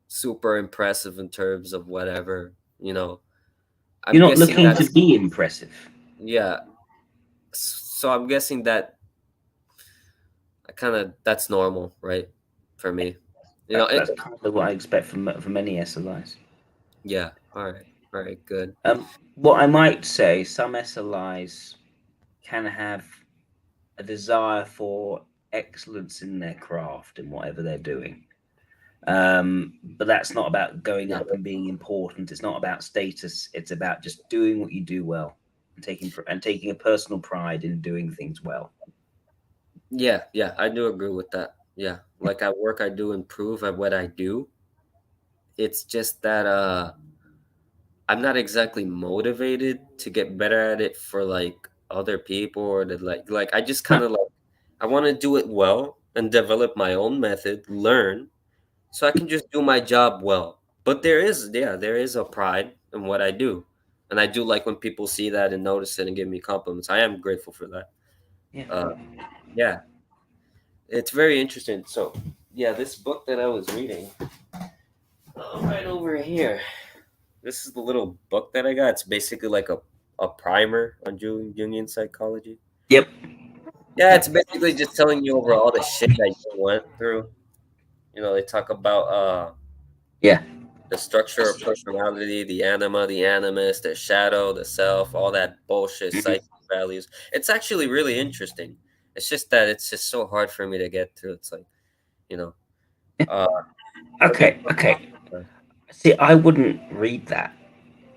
super impressive in terms of whatever, you know. I'm You're not guessing looking to that's be impressive. yeah. So I'm guessing that I kind of that's normal, right? For me, you know. That's kind of what I expect from many SLIs. Yeah. All right, good. What I might say, some SLIs can have a desire for excellence in their craft in whatever they're doing. But that's not about going Yeah, up and being important. It's not about status. It's about just doing what you do well and taking a personal pride in doing things well. yeah, yeah. I do agree with that. Yeah, like at work, I do improve at what I do. It's just that I'm not exactly motivated to get better at it for like other people or to like I just kind No, of like I want to do it well and develop my own method, learn so I can just do my job well. But there is a pride in what I do. And I do like when people see that and notice it and give me compliments. I am grateful for that. yeah. Yeah, it's very interesting. So, yeah, this book that I was reading, right over here. This is the little book that I got. It's basically like a primer on Jungian psychology. Yep. Yeah, it's Yep. basically just telling you over all the shit that you went through. You know, they talk about Yeah. the structure of personality, the anima, the animus, the shadow, the self, all that bullshit, Mhm. psychic values. It's actually really interesting. It's just that it's just so hard for me to get through. It's like, you know, uh, but this Okay. book, Okay. uh, See, I wouldn't read that.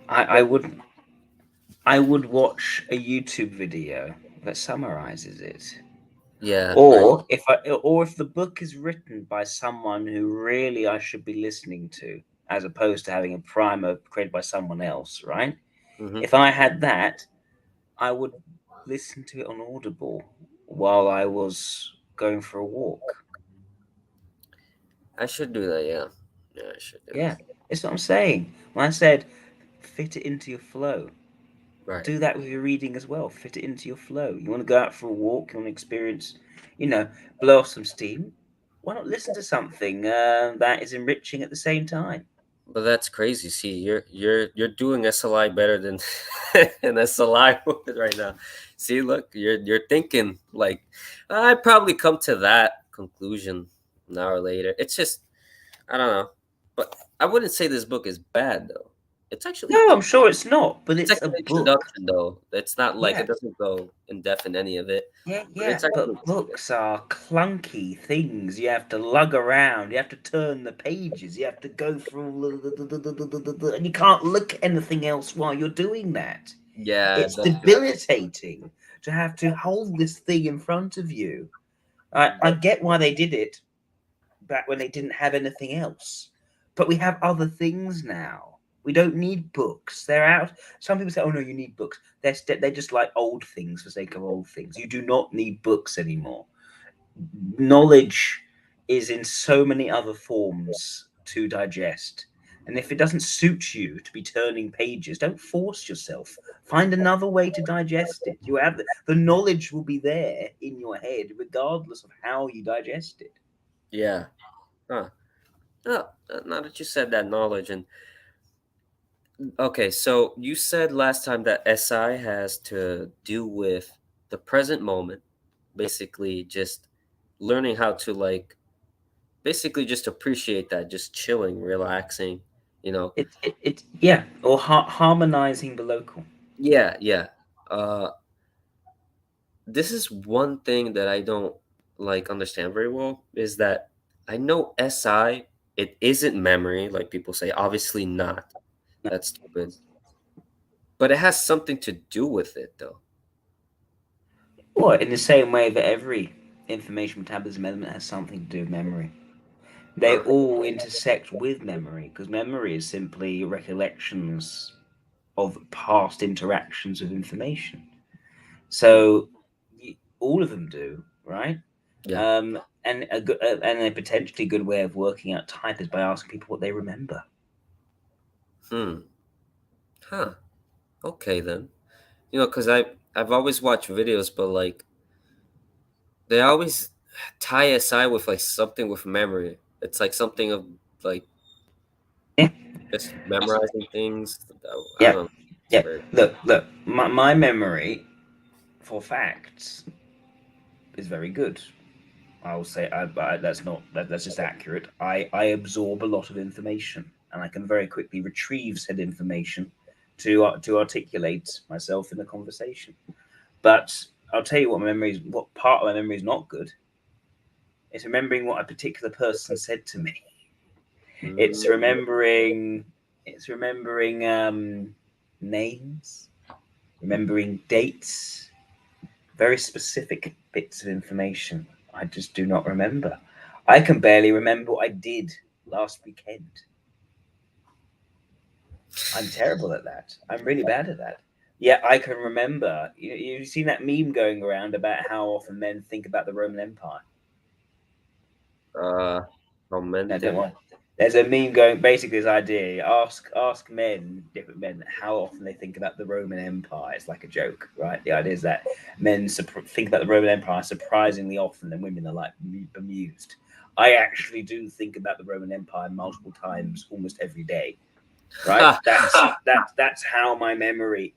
I wouldn't. I would watch a YouTube video that summarizes it. yeah, right. Or if the book is written by someone who really I should be listening to, as opposed to having a primer created by someone else, right? Hmm. If I had that, I would listen to it on Audible while I was going for a walk. I should do that. Yeah, yeah, I should do Yeah, that's what I'm saying. When I said fit it into your flow, that. Right. do that with your reading as well. Fit it into your flow. You want to go out for a walk, you want to experience, you know, blow off some steam. Why not listen to something that is enriching at the same time? But that's crazy. See, you're doing SLI better than an SLI would right now. See, look, you're thinking like I probably come to that conclusion an hour later. It's just I don't know, but I wouldn't say this book is bad though. It's actually No, I'm sure it's not, but it's it's like a an book. introduction though. It's not like it Yeah, doesn't go in depth in any of it, yeah, but yeah. it's actually But books are clunky things. You have to lug around. You have to turn the pages. You have to go through, and you can't look at anything else while you're doing that. yeah, It's that's true. debilitating to have to hold this thing in front of you. I get why they did it back when they didn't have anything else, but we have other things now. We don't need books. They're out. Some people say, "Oh no, you need books." They're just like old things for sake of old things. You do not need books anymore. Knowledge is in so many other forms to digest. And if it doesn't suit you to be turning pages, don't force yourself. Find another way to digest it. You have the knowledge will be there in your head, regardless of how you digest it. Yeah. Huh. Oh, now that you said that knowledge and okay, so you said last time that SI has to do with the present moment, basically just learning how to like basically just appreciate that, just chilling, relaxing, you know. It yeah, or harmonizing the local. Yeah, yeah. Uh this is one thing that I don't like understand very well is that I know SI it isn't memory like people say, obviously not. That's stupid. But it has something to do with it though. Or in the same way that every information metabolism element has something to do with memory. They Okay. all intersect with memory because memory is simply recollections of past interactions with information. So all of them do, right? Yeah. And a potentially good way of working out type is by asking people what they remember. Hmm. Huh. Okay then. Because I've always watched videos, but like they always tie aside with like something with memory. It's like something of like Yeah, just memorizing things. I yeah, don't know. It's yeah. very. Look. My memory for facts is very good. I'll say that's not that's just accurate. I absorb a lot of information, and I can very quickly retrieve said information to articulate myself in a conversation. But I'll tell you what part of my memory is not good. It's remembering what a particular person said to me. It's Mm, remembering it's remembering names, remembering dates, very specific bits of information I just do not remember. I can barely remember what I did last weekend. I'm terrible at that. I'm really bad at that. Yeah, I can remember. You've seen that meme going around about how often men think about the Roman Empire. uh, how men No, don't think. worry. There's a meme going basically this idea. Ask men, different men, how often they think about the Roman Empire. It's like a joke, right? The idea is that men think about the Roman Empire surprisingly often, and women are like bemused. I actually do think about the Roman Empire multiple times, almost every day. Right? Ha! That's how my memory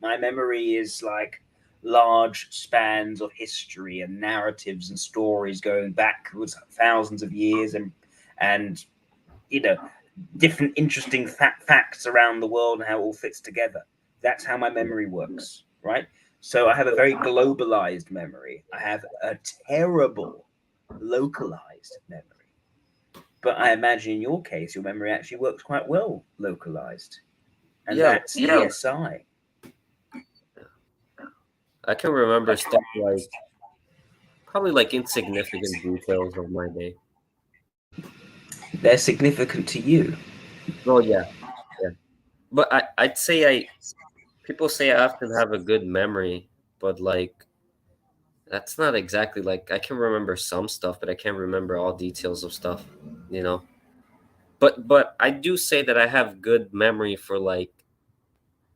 is like large spans of history and narratives and stories going backwards thousands of years, and you know different interesting facts around the world and how it all fits together. That's how my memory works, right? So I have a very globalized memory. I have a terrible localized memory. But I imagine in your case, your memory actually works quite well localized, and Yeah, that's ESI. I can remember stuff like probably like insignificant details of my day. They're significant to you. Oh yeah, yeah. But I'd say people say I often have a good memory, but like that's not exactly like I can remember some stuff, but I can't remember all details of stuff, you know. But I do say that I have good memory for like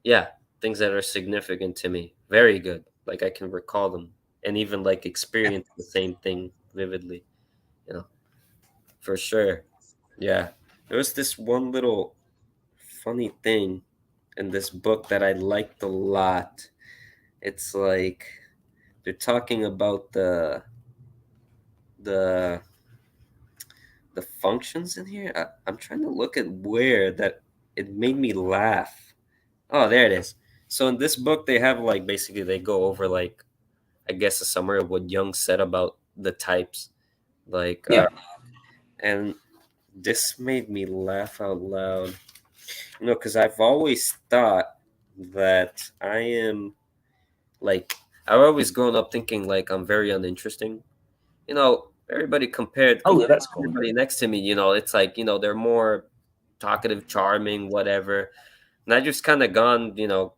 yeah, things that are significant to me. Very good. Like I can recall them and even like experience the same thing vividly, you know, for sure. Yeah. There was this one little funny thing in this book that I liked a lot. It's like they're talking about the the functions in here. I'm trying to look at where that it made me laugh. Oh, there it is. So in this book, they have like basically they go over like I guess a summary of what Jung said about the types, like Yeah. and this made me laugh out loud. Because I've always thought that I am like I've always grown up thinking like I'm very uninteresting. Everybody Oh, compared yeah, that's to common. everybody next to me, it's like, they're more talkative, charming, whatever. And I just kind of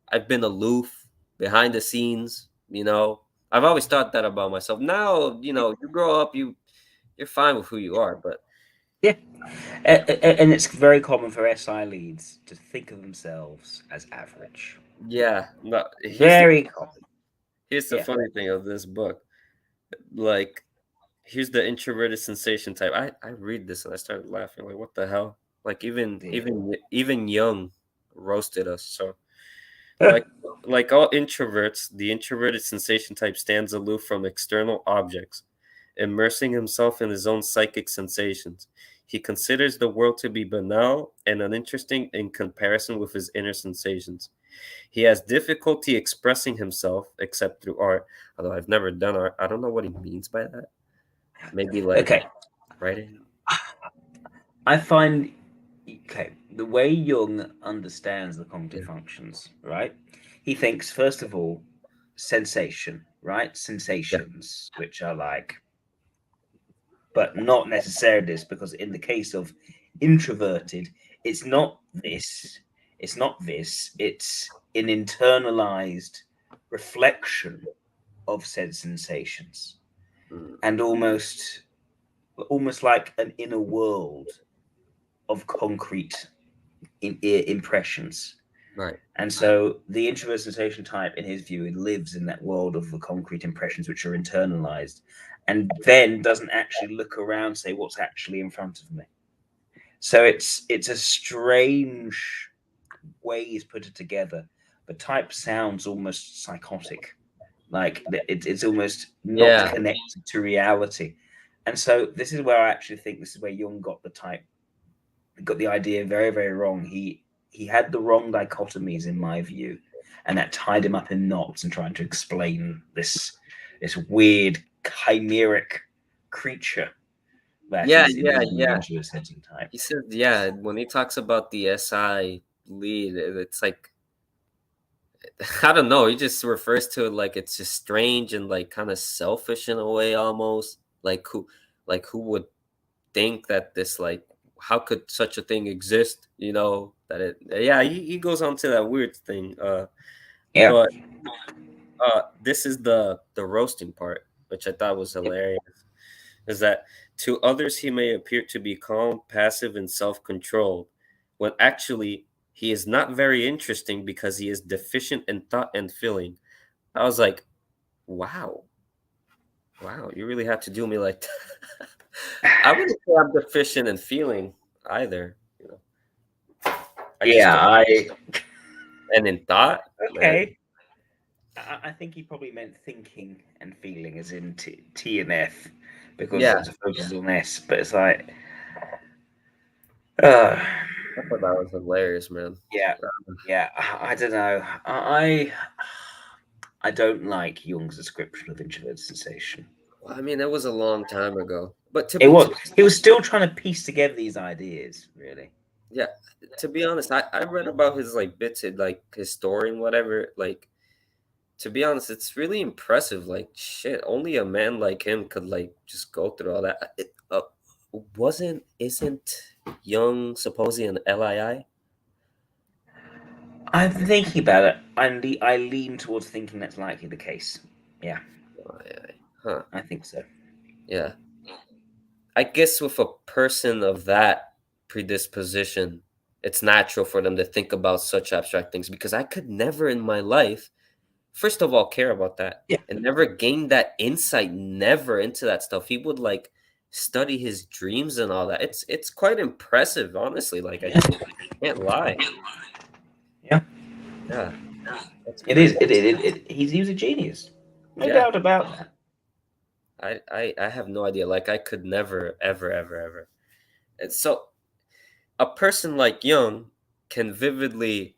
I've been aloof behind the scenes. I've always thought that about myself. Now, you grow up, you're fine with who you are, but Yeah. And it's very common for SI leads to think of themselves as average. yeah, no, Very common. here's the Yeah. funny thing of this book. Like, here's the introverted sensation type. I read this and I started laughing. Like, what the hell? Like, Yeah. even Young roasted us. So, like, like all introverts, the introverted sensation type stands aloof from external objects, immersing himself in his own psychic sensations. He considers the world to be banal and uninteresting in comparison with his inner sensations. He has difficulty expressing himself except through art. Although I've never done art, I don't know what he means by that. Maybe like Okay. writing. I find the way Jung understands the cognitive Yeah, functions, right? He thinks first of all, sensation, right? yeah. Sensations, which are like, but not necessarily this, because in the case of introverted, it's not this, it's an internalized reflection of said sensations, Mm, and almost like an inner world of concrete impressions. Right. And so the introvert sensation type, in his view, it lives in that world of the concrete impressions which are internalized, and then doesn't actually look around and say what's actually in front of me. So it's a strange way he's put it together. The type sounds almost psychotic, like it's almost not Yeah. connected to reality. And so this is where I actually think this is where Jung got the type, got the idea very, very wrong. He had the wrong dichotomies in my view, and that tied him up in knots and trying to explain this weird chimeric creature that Yeah, is yeah, indeed the yeah. introvert setting type. He said, yeah, when he talks about the SI lead, it's like I don't know. He just refers to it like it's just strange and like kind of selfish in a way, almost like who would think that this like how could such a thing exist? You know that it. Yeah, he goes on to that weird thing. Yeah. But this is the roasting part, which I thought was hilarious. Is that to others he may appear to be calm, passive, and self-controlled, when actually he is not very interesting because he is deficient in thought and feeling. I was like, wow, wow, you really have to do me like that. I wouldn't say I'm deficient in feeling either. You know, I just Yeah, don't. I And in thought, man, okay. I think he probably meant thinking and feeling as in T and F, because yeah, there's a focus on S. But it's like, uh, I thought that was hilarious, man. yeah, yeah. I don't know. I don't like Jung's description of introverted sensation. Well, I mean, that was a long time ago, but It was he was still trying to piece together these ideas, really. yeah, to be honest, I read about his like bits, like his story and whatever. Like, to be honest, it's really impressive. Like, shit, only a man like him could like just go through all that. Isn't Young supposedly an LII? I'm thinking about it, and I lean towards thinking that's likely the case. Yeah, Huh? I think so. Yeah. I guess with a person of that predisposition, it's natural for them to think about such abstract things because I could never in my life, first of all, care about that Yeah, and never gain that insight, never into that stuff. He would like study his dreams and all that. It's quite impressive, honestly. Like I yeah, can't lie. yeah. Yeah, that's It is. crazy. He was a genius, no Yeah, doubt about that. I have no idea. Like I could never, ever, ever, ever. And so a person like Young can vividly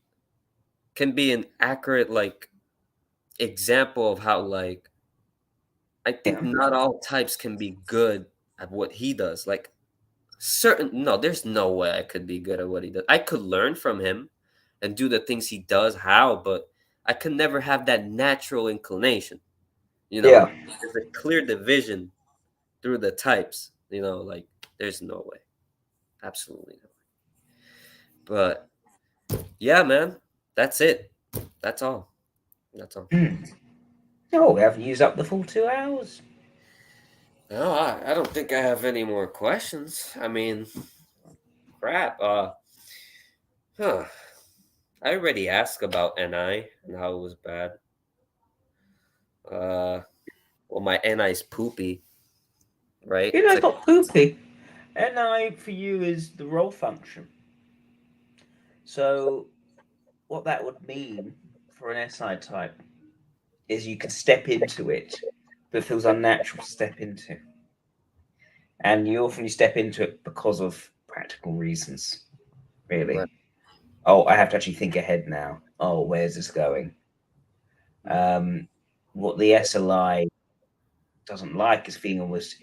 can be an accurate like example of how like I think Yeah, not all types can be good at what he does. Like certain no, there's no way I could be good at what he does. I could learn from him and do the things he does how, but I could never have that natural inclination. You yeah. know, there's a clear division through the types, like there's no way. Absolutely no way. But yeah, man, that's it. That's all. That's all. Hmm. Oh, we haven't used up the full 2 hours. No, I don't think I have any more questions. I mean, crap. Huh. I already asked about NI and how it was bad. Uh, well, my NI is poopy, right? You know, It's it's like, not poopy. NI for you is the role function. So what that would mean for an SI type is you can step into it, but it feels unnatural to step into. And you often step into it because of practical reasons, really. right, Oh, I have to actually think ahead now. Oh, where's this going? Um, what the SLI doesn't like is feeling almost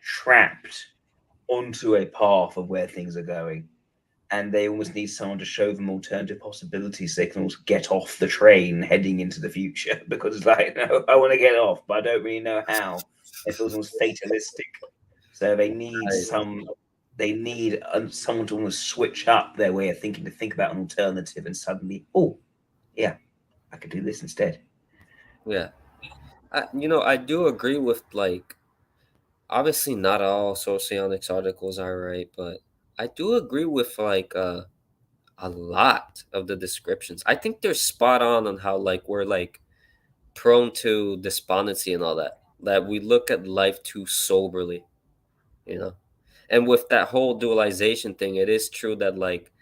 trapped onto a path of where things are going. And they almost need someone to show them alternative possibilities so they can almost get off the train heading into the future because it's like, no, I want to get off, but I don't really know how. It feels almost fatalistic. So they need someone to almost switch up their way of thinking to think about an alternative and suddenly, oh, yeah, I could do this instead. yeah. I do agree with like, obviously not all socionics articles are right, but I do agree with like, a lot of the descriptions. I think they're spot on how like we're like prone to despondency and all that. That we look at life too soberly, you know. And with that whole dualization thing, it is true that like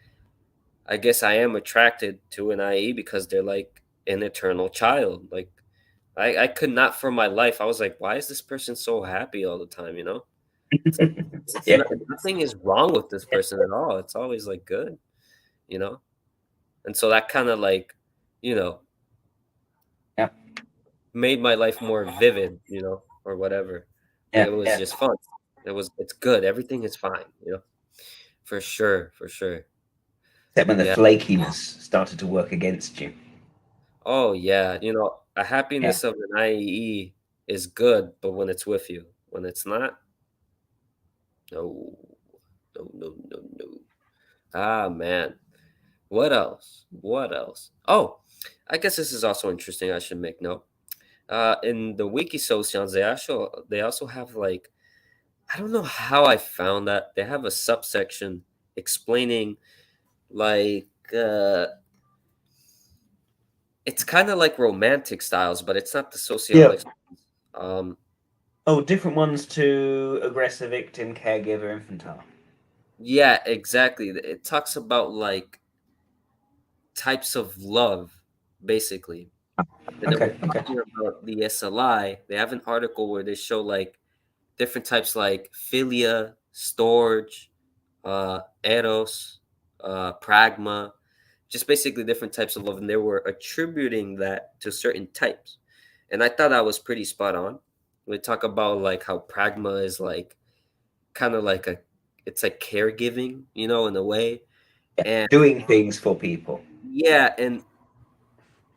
I guess I am attracted to an IE because they're like an eternal child. Like I could not for my life. I was like, why is this person so happy all the time? You know, it's like Yeah, nothing is wrong with this person at all. It's always like good, you know. And so that kind of like, you know, yeah, made my life more vivid, you know, or whatever. Like yeah. it was just fun. It's good. Everything is fine, you know, for sure, for sure. Except when the Yeah. flakiness started to work against you. Oh yeah, you know, a Yeah, happiness of an IEE is good, but when it's with you, when it's not, no, no, no, no, no. Ah man, what else? What else? Oh, I guess this is also interesting. I should make note. In the wiki socials, they also have like I don't know how I found that they have a subsection explaining like it's kind of like romantic styles, but it's not the yeah. socionics. Um, Oh, different ones to aggressive victim, caregiver, infantile. yeah, exactly. It talks about like types of love, basically. And then we're Okay, okay. talking about the SLI. They have an article where they show like different types like philia, storge, eros, pragma, just basically different types of love. And they were attributing that to certain types. And I thought that was pretty spot on. We talk about like how pragma is like kind of like it's like caregiving, you know, in a way. Yeah. And Doing things for people. yeah, and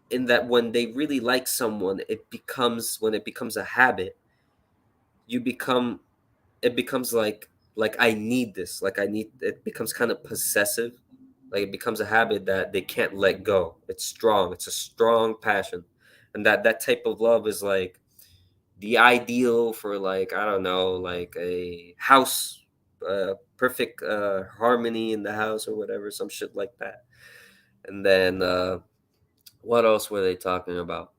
in that when they really like someone, when it becomes a habit, you become it becomes like I need this, like I need it becomes kind of possessive, like it becomes a habit that they can't let go. It's strong. It's a strong passion, and that type of love is like the ideal for like I don't know, like a house, perfect harmony in the house or whatever, some shit like that. And then what else were they talking about?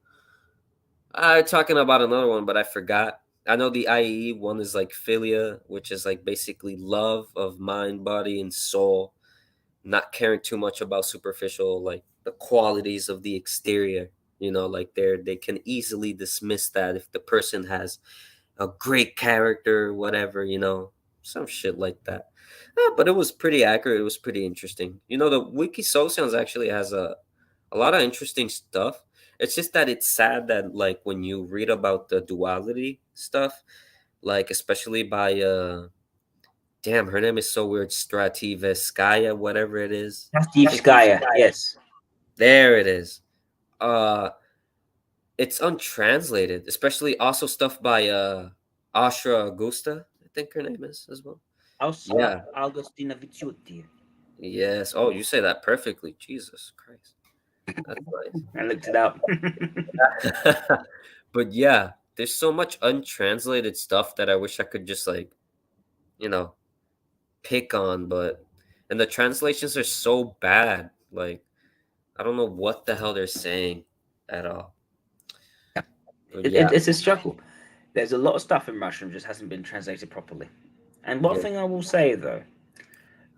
Talking about another one, but I forgot. I know the IE one is like philia, which is like basically love of mind, body, and soul, not caring too much about superficial, like the qualities of the exterior. You know, like they can easily dismiss that if the person has a great character, whatever, you know, some shit like that. But it was pretty accurate. It was pretty interesting. You know, the Wiki Socials actually has a lot of interesting stuff. It's just that it's sad that like when you read about the duality stuff, like especially by damn, her name is so weird, Strativeskaya, whatever it is. I think Skaya, yes. there it is. Uh it's untranslated, especially also stuff by Ashra Augusta, I think her name is as well. Austra Yeah. Augustina Vizzuti. Yes. Oh, you say that perfectly. Jesus Christ. That's I looked it up. nice. But yeah, there's so much untranslated stuff that I wish I could just like, you know, pick on, but and the translations are so bad. Like, I don't know what the hell they're saying at all. But yeah, It's a struggle. There's a lot of stuff in Russian just hasn't been translated properly. And one yeah, thing I will say though,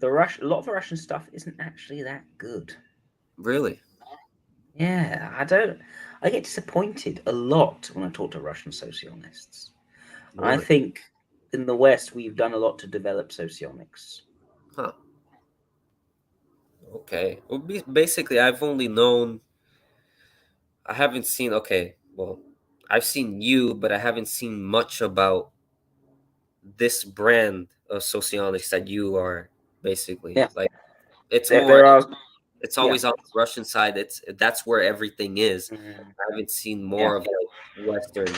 a lot of the Russian stuff isn't actually that good. really, Yeah, I don't. I get disappointed a lot when I talk to Russian sociologists. I really, think in the West we've done a lot to develop socionics. huh? Okay. Well, basically, I've only known. I haven't seen. Okay, well, I've seen you, but I haven't seen much about this brand of socionics that you are basically Yeah, like. It's there, more. there are. It's Yeah, always on the Russian side. That's where everything is. mm, I haven't seen yeah, more of like Western.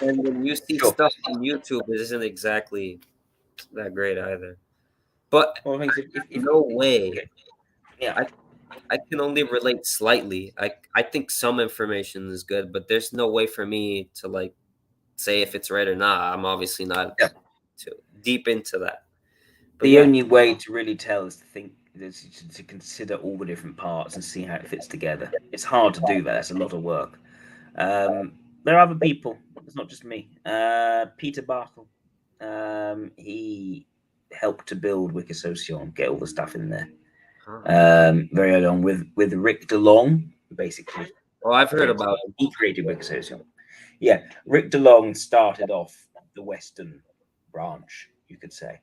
And when you see sure. stuff on YouTube, it isn't exactly that great either. But One of the things if no way. okay, yeah, I I can only relate slightly. I think some information is good, but there's no way for me to like say if it's right or not. I'm obviously not yeah. too deep into that. But The yeah, only way to really tell is to think. to consider all the different parts and see how it fits together. It's hard to do that. That's a lot of work. Um, there are other people. It's not just me. Peter Bartle. He helped to build Wikisocial, get all the stuff in there. Huh. Very early on with Rick DeLong, basically Oh, I've heard created, about. he created Wikisocial. Yeah, Rick DeLong started off the Western branch, you could say.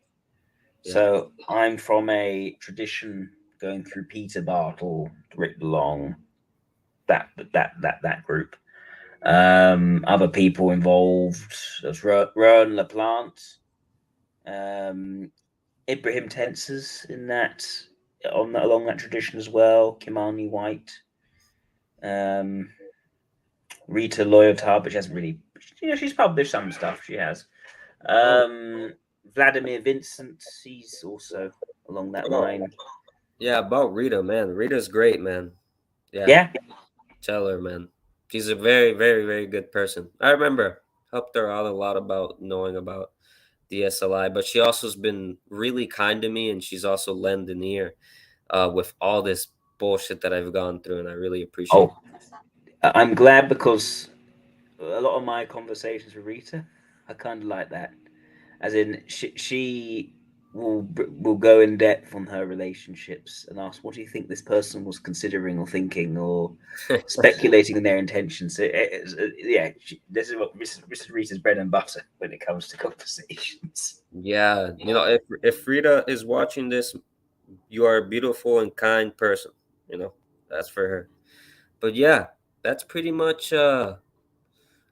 Yeah. So I'm from a tradition going through Peter Bartle, Rick DeLong, that group. Other people involved. There's Rowan LaPlante, um, Ibrahim Tensors in that along that tradition as well. Kimani White, um, Rita Loyotar, but she hasn't really. She's published some stuff. She has. Oh, Um, Vladimir Vincent, he's also along that oh, line. yeah. About Rita, man. Rita's great, man. Yeah. Yeah, Tell her, man. She's a very, very, very good person. I remember helped her out a lot about knowing about DSLI, but she also has been really kind to me, and she's also lend an ear with all this bullshit that I've gone through, and I really appreciate oh, I'm glad because a lot of my conversations with Rita, I kind of like that. As in, she will go in depth on her relationships and ask, "What do you think this person was considering or thinking or it. speculating in their intentions?" Yeah, this is what Mrs. Rita's bread and butter when it comes to conversations. Yeah, if Rita is watching this, you are a beautiful and kind person. You know, that's for her. But yeah, that's pretty much uh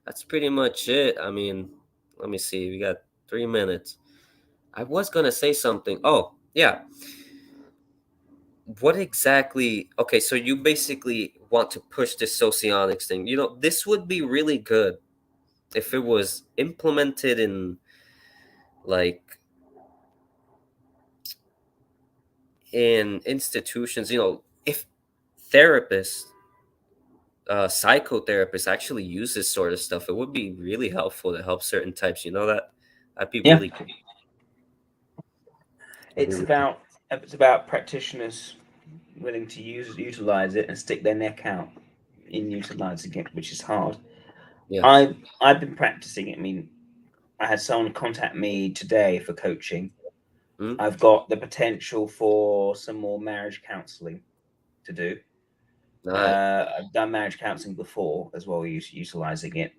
that's pretty much it. I mean, let me see. We got 3 minutes. I was gonna say something. Oh, yeah. What exactly? Okay, so you basically want to push this socionics thing. This would be really good if it was implemented in like in institutions. If therapists, psychotherapists actually use this sort of stuff, it would be really helpful to help certain types. That'd be Yeah, really cool. it's Really. about practitioners willing to utilize it and stick their neck out in utilizing it, which is hard. Yeah. I've been practicing it. I mean, I had someone contact me today for coaching. Mm, I've got the potential for some more marriage counselling to do. nice. I've done marriage counselling before as well, utilizing it.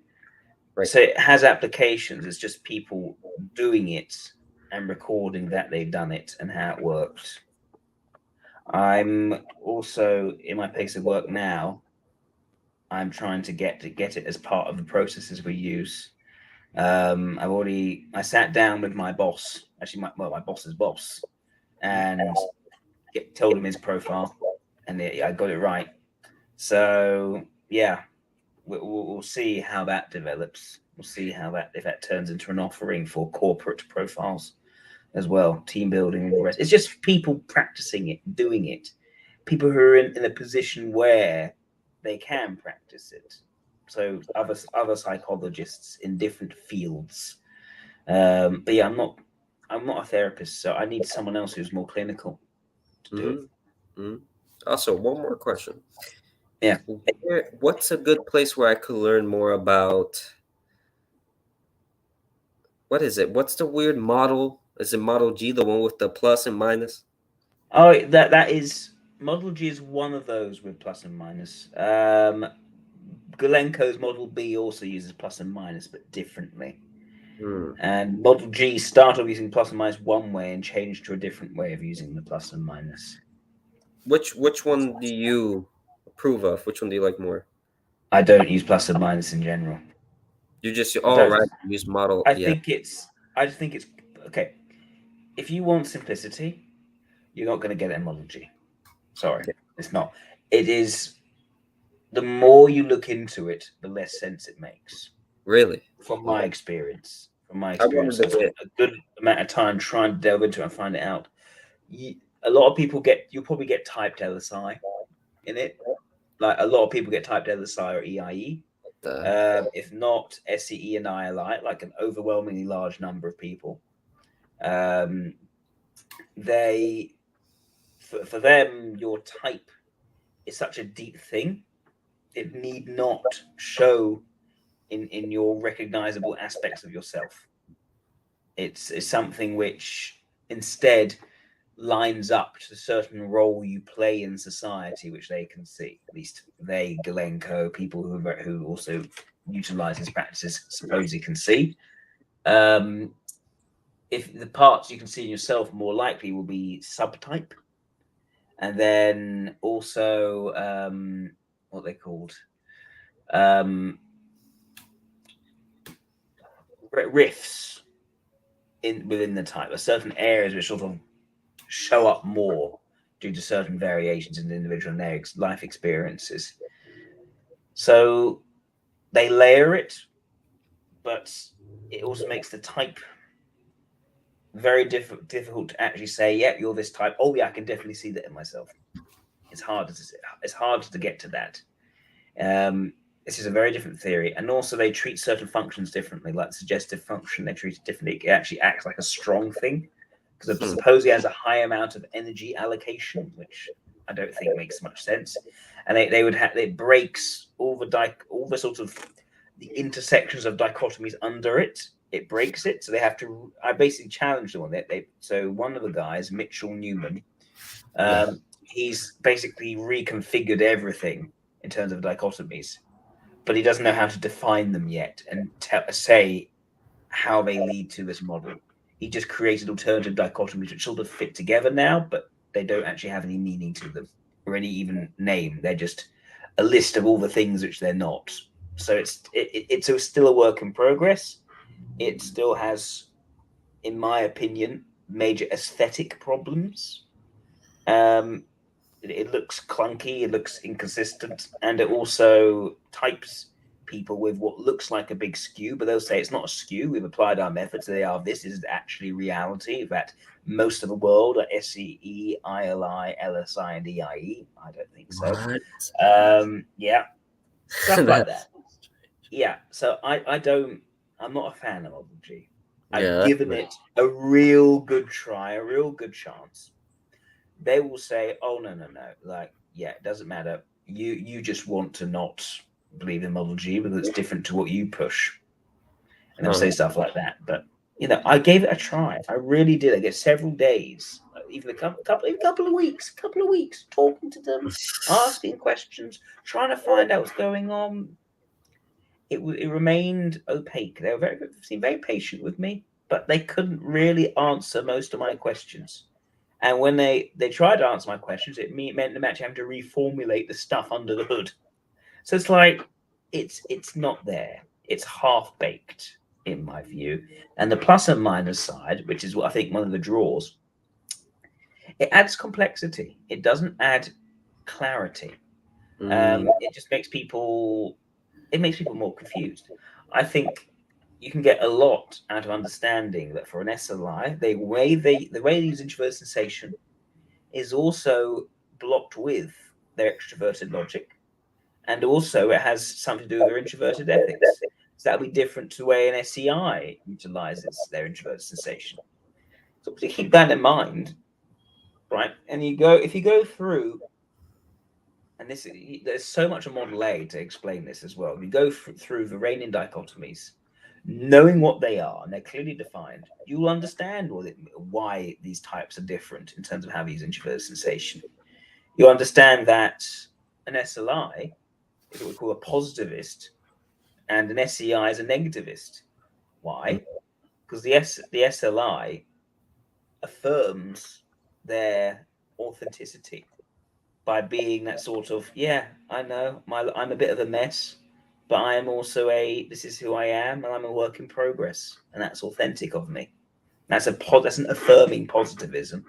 Right. So it has applications. It's just people doing it and recording that they've done it and how it worked. I'm also in my place of work now. I'm trying to get it as part of the processes we use. I sat down with my boss, actually my boss's boss, and told him his profile, and I got it right. So yeah, we'll see how that develops. We'll see how that if that turns into an offering for corporate profiles as well, team building and the rest. It's just people practicing it, doing it. People who are in a position where they can practice it. So other psychologists in different fields. But yeah, I'm not a therapist, so I need someone else who's more clinical to do it. Mm-hmm. Mm-hmm. Also, one more question. Yeah. What's a good place where I could learn more about what is it? What's the weird model? Is it Model G, the one with the plus and minus? Oh, that is Model G is one of those with plus and minus. Galenko's Model B also uses plus and minus, but differently. Hmm. And Model G started using plus and minus one way and changed to a different way of using the plus and minus. Which one do you approve of? Which one do you like more? I don't use plus and minus in general. You just I all don't. right. Use model. I Yeah. think it's. I just think it's okay. If you want simplicity, you're not going to get it in Model G. Sorry, Yeah. it's not. It is. The more you look into it, the less sense it makes. Really. From my Okay. experience, from my I wanted experience, to I spent get. a good amount of time trying to delve into it and find it out. A lot of people you'll probably get typed LSI in it. Like a lot of people get typed LSI or EIE. The If not SCE and ILI, like an overwhelmingly large number of people, um, they for them, your type is such a deep thing. It need not show in your recognizable aspects of yourself. It's something which instead lines up to a certain role you play in society, which they can see. At least they, Galenko, people who also utilize his practices, supposedly can see. Um, if the parts you can see in yourself more likely will be subtype, and then also what they called um, riffs in within the type. There are certain areas which sort of show up more due to certain variations in the individual and their life experiences. So they layer it, but it also makes the type very difficult to actually say, "Yeah, you're this type." Oh, yeah, I can definitely see that in myself. It's hard to get to that. Um, this is a very different theory, and also they treat certain functions differently. Like the suggestive function, they treat it differently. It actually acts like a strong thing because it supposedly has a high amount of energy allocation, which I don't think makes much sense. And they would have it breaks all the sort of the intersections of dichotomies under it. It breaks it, so they have to. I basically challenged them on it. So one of the guys, Mitchell Newman, Yeah. he's basically reconfigured everything in terms of dichotomies, but he doesn't know how to define them yet and say how they lead to this model. He just created alternative dichotomies which sort of fit together now, but they don't actually have any meaning to them or any even name. They're just a list of all the things which they're not. So it's still a work in progress. It still has, in my opinion, major aesthetic problems. Um, it looks clunky, it looks inconsistent, and it also types people with what looks like a big skew, but they'll say it's not a skew. We've applied our methods. They are. This is actually reality. That most of the world are SEE, ILI, LSI, and EIE. I don't think so. What? Yeah, stuff like That's that. Yeah. So I don't. I'm not a fan of Model G. I've yeah. given it a real good try, a real good chance. They will say, "Oh no, like yeah, it doesn't matter. You just want to not believe in Model G because it's different to what you push," and they'll Huh. say stuff like that. But I gave it a try. I really did. I get several days, even even a couple of weeks, talking to them, asking questions, trying to find out what's going on. It remained opaque. They were seemed very patient with me, but they couldn't really answer most of my questions. And when they tried to answer my questions, meant them actually having to reformulate the stuff under the hood. So it's like it's not there. It's half baked in my view. And the plus and minus side, which is what I think one of the draws, it adds complexity. It doesn't add clarity. Mm, It just makes people more confused. I think you can get a lot out of understanding that for an SLI, the way they use introverted sensation is also blocked with their extroverted logic, and also it has something to do with their introverted ethics. So that'll be different to the way an SEI utilizes their introverted sensation. So keep that in mind, right? And if you go through, and there's so much of Model A to explain this as well. If you go through the Raynian dichotomies, knowing what they are and they're clearly defined, you will understand why these types are different in terms of how they use introverted sensation. You understand that an SLI is what we call a positivist, and an SEI is a negativist. Why? Because the SLI affirms their authenticity by being that sort of, yeah, I know I'm a bit of a mess, but I am also this is who I am, and I'm a work in progress, and that's authentic of me. That's an affirming positivism.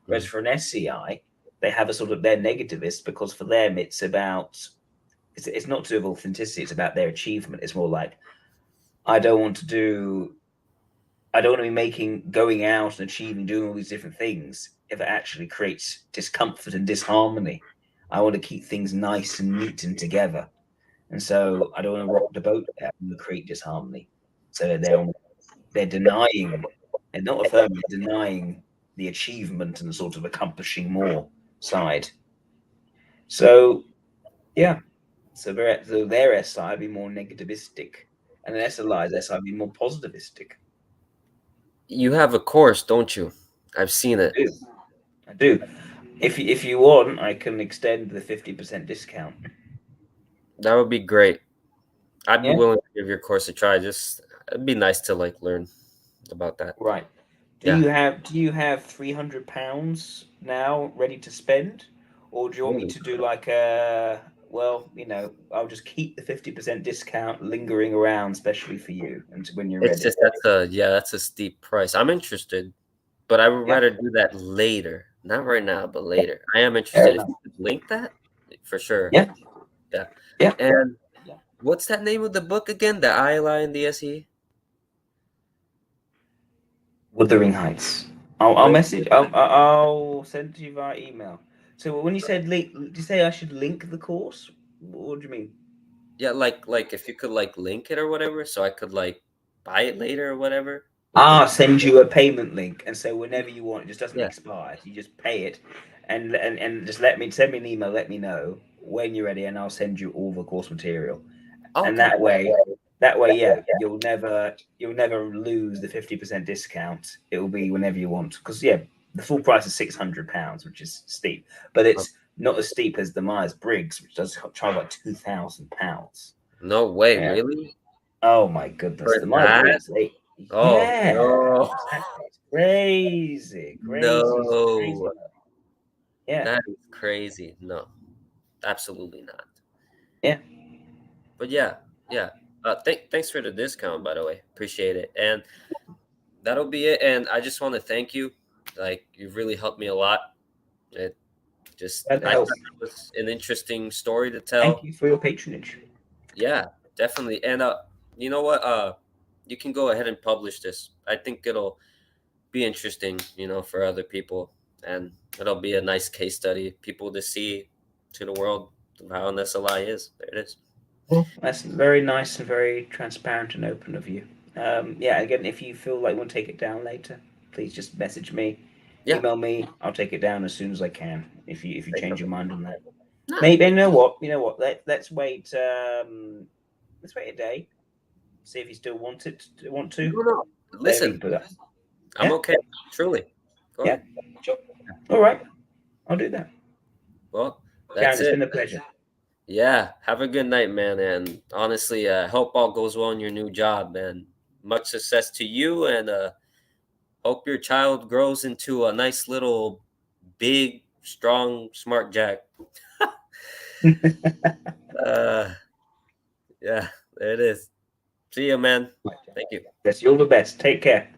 Whereas mm, for an SCI, they have a sort of, they're negativist because for them it's not to do with authenticity, it's about their achievement. It's more like, I don't want to do I don't want to be going out and achieving, doing all these different things if it actually creates discomfort and disharmony. I want to keep things nice and neat and together. And so I don't want to rock the boat there and create disharmony. So they're denying, and not affirming, they're denying the achievement and sort of accomplishing more. side. So yeah, so their SI be more negativistic, and an SLI's SI be more positivistic. You have a course, don't you? I've seen I it. do. I do. If you want, I can extend the 50% discount. That would be great. I'd be Yeah. willing to give your course a try. Just it'd be nice to like learn about that. Right. Yeah. Do you have £300 now ready to spend, or do you want me Holy to do crap. like a well, I'll just keep the 50% discount lingering around, especially for you, and when you're It's ready. just that's a steep price. I'm interested, but I would Yeah. rather do that later. Not right now, but Yeah. later. I am Fair interested. If enough. you could link that, for sure. Yeah. Yeah. Yeah. And what's that name of the book again? The I Lie and the SE? Wuthering Heights. I'll What? message. I'll send to you via email. So when you said link, did you say I should link the course? What do you mean? Yeah, like if you could like link it or whatever, so I could like buy it later or whatever with the Send you a payment link, and so whenever you want, it just doesn't yeah. expire. You just pay it, and just send me an email. Let me know when you're ready, and I'll send you all the course material. And Okay. that way, yeah, you'll never lose the 50% discount. It will be whenever you want, because yeah, the full price is £600, which is steep, but Oh, it's not as steep as the Myers Briggs, which does charge like £2,000. no way, Yeah. really? Oh my goodness, For the Myers that? Briggs, they Oh yeah, no. exactly. It's crazy, crazy, crazy. No. Yeah, That is crazy. No, absolutely not. yeah. But yeah, yeah. Thanks for the discount, by the way. Appreciate it. And that'll be it. And I just want to thank you. Like you've really helped me a lot. It just Glad to I thought help. it was an interesting story to Thank tell. you for your patronage. Yeah, definitely. And you know what? You can go ahead and publish this. I think it'll be interesting, for other people, and it'll be a nice case study, people to see to the world of how an SLI is. There it is. Well, that's very nice and very transparent and open of you. Yeah, again, if you feel like you want to take it down later, please just message me, Yeah, email me. I'll take it down as soon as I can. If you take change them. your mind on that, Nah, maybe you know what let's wait. Let's wait a day. See if you still want to. no, no. Then we Listen, can put that. I'm Yeah, okay. Truly, go yeah, ahead. sure. All right, I'll do that. Well, Karen, that's it's it. been a pleasure. Yeah, have a good night, man. And honestly, hope all goes well in your new job, man. Much success to you, and hope your child grows into a nice little, big, strong, smart Jack. uh, yeah, there it is. See you, man. Thank you. Yes, you're the best. Take care.